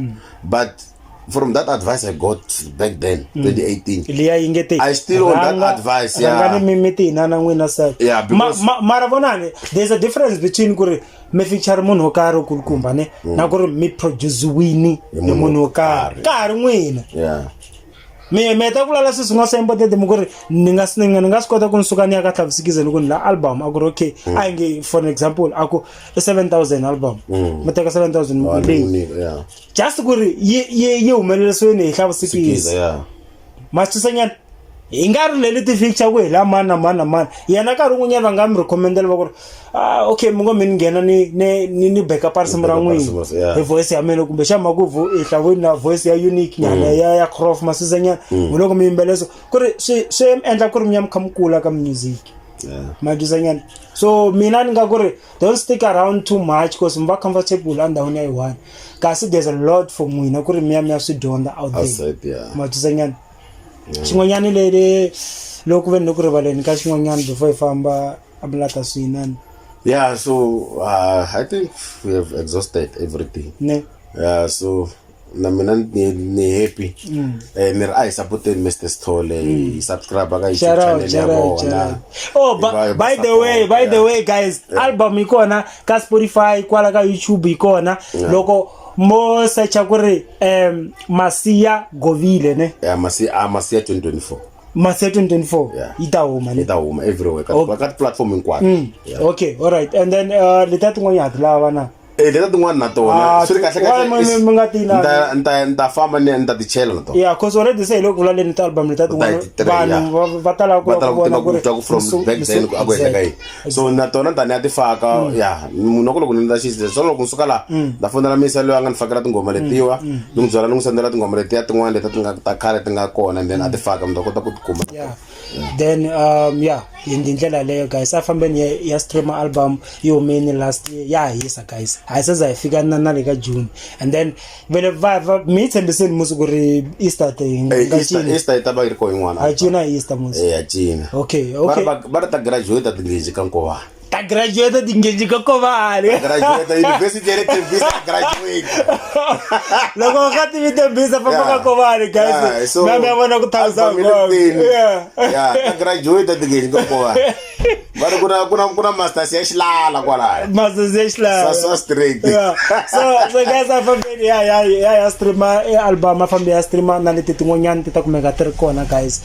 but from that advice I got back then 2018 I still on that advice mara vonani there's a difference between ku ri mi feature munhu wo karhi kulukumba ne na ku ri mi produce wini hi munhu wo karhi n'wina mi ta kulala sweswi nga swa important mu ku ri ni nga swi kota ku ni suka ni ya ka Hlavu Sikiza loko ni la album a ku ri okay a nge for example aku 7,000 album mi teka 7,000 leyi just ku ri yi humelelisiweni hi Hlavu Sikiza ma twisanyana hi nga ri leli ti-feature ku hi la mani na mani yena nkarhi wun'wanyana va nga mi recommendela va ku ri okay mi ngo mi ni nghena ni backup risimu ra n'wina hi voice ya mina kumbe xa makuvu hi Hlavwini na voice ya unique nyana ya Croft ma twisanyana loko mi yimbeleso ku ri swi endla ku ri mi ya mi kha mi kula ka music maduzanyana. So mina ni nga ku ri don't stick around too much because mva comfortable andawini ya yi-1 kasi there's a lot for n'wina ku ri miya swi dyondza out there maduzanyana. Xin'wanyana lele loko ve ni ku rivaleni ka xin'wanyana before hi famba abulata swinani. Yeah, so I think we have exhausted everything. Ne. Yeah, so na mina ni happy. Ni ri I support Mr. Sithole, subscribe ka YouTube channel ya vona. Oh, by the way guys, album ikona ka Spotify kwala ka YouTube ikona. Loko mo searcha ku ri Masiya Govile ne. Yeah, Masiya 2024. Masiya 2024 ita huma everywhere ka platform hinkwato. Okay, all right. And then leta tin'wanyana lava na leta tin'wana na tona swi ri kahle nta famba ni nta ti chela na tona. Yeah, cause already say loko vula leni ta album leta tin'wana vanhu va tala ku vona ku ri from back then ku hela ka yi. So na tona tani ya ti faka munhu loko ni nda xisi so loko nsuka la nda fonela misa loyi a nga ni fakela tingoma letiwa ni n'wi byela ni n'wi sendela tingoma letiya tin'wana leta ti nga ta khale ti nga kona and then a ti faka mi ta kota ku ti kuma. Then hi ndlela leyo guys a fambeni ya stream album yi humeni last year ya hisa guys a se za hi fika na le ka June and then vele va mi tshembiseni musi ku ri Easter thing Easter ta ba yi ri ko yin'wana a cina Easter musi a cina. Okay ba ta graduate tingeji ka Nkovana ta graduate tingeji ka Nkovana graduate university ya Tembisa graduate loko ka ti Tembisa fa ka Nkovana guys na me vona ku thausa ta graduate tingeji ka Nkovana bara kuna masters ya xilala kwala masters ya xilala so straight. So guys a fambeni ya streamer album a fambe ya streamer na leti tin'wanyana ti ta kumeka ti ri kona guys.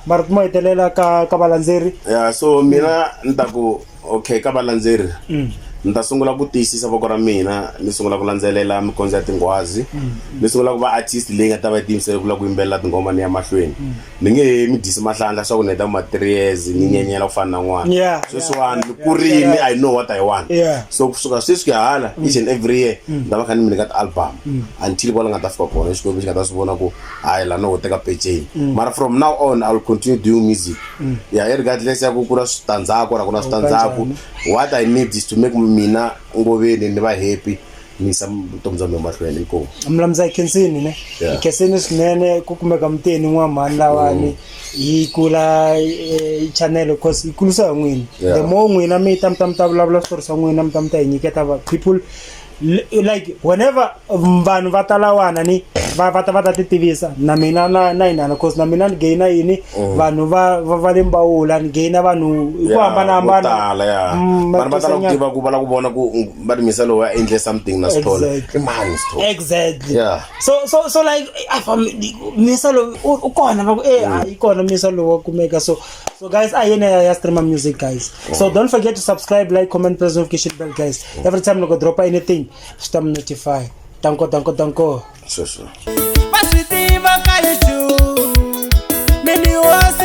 Mara mo hetelela ka valandzeri. So mina ntaku okay ka valandzeri ni ta sungula ku tiyisisa voko ra mina ni sungula ku landzelela mikondzo ya tinghwazi ni sungula ku va artist leyi nga ta va tiyimisela ku la ku yimbelela tingoma ni ya mahlweni ni nge mi disi mahlandla swa ku ni heta ma 3 years ni nyenyela ku fana na n'wana sweswiwani ni kurini I know what I want. So kusuka sweswi hala each and every year ni ta va kha ni mi nyika ti-album until kwala nga ta fika kona xikwembu xi nga ta swi vona ku hayi la no teka peceni mara from now on I will continue doing music regardless ya ku ku na switandzhaku ra ku na switandzhaku what I need is to make mina Ngoveni ni va happy ni sam vutomi bya mina mahlweni inkomu. Mlamza Khensini ne Khensini swinene ku kumeka muteni n'wamhani lawani yi kula channel cause yi kulisa n'wina the more n'wina mi ta vulavula switori swa n'wina mi ta hi nyiketa people like whenever vanhu va tala wana ni va ta ti tivisa na mina na inana cause na mina ni gaina yini vanhu va le Mbawula ni gaina vanhu ku hambana vanhu va tala ku tiva ku vala ku vona ku va ri misa lowu ya endle something na Sithole exactly so like misa lowu u kona va ku i kona misa lowu wa kumeka so guys a yena ya stream music guys so don't forget to subscribe, like, comment, press notification bell guys every time we drop anything stay notified. Tanko. Sure. Basiti bakalishu. Mimi wasi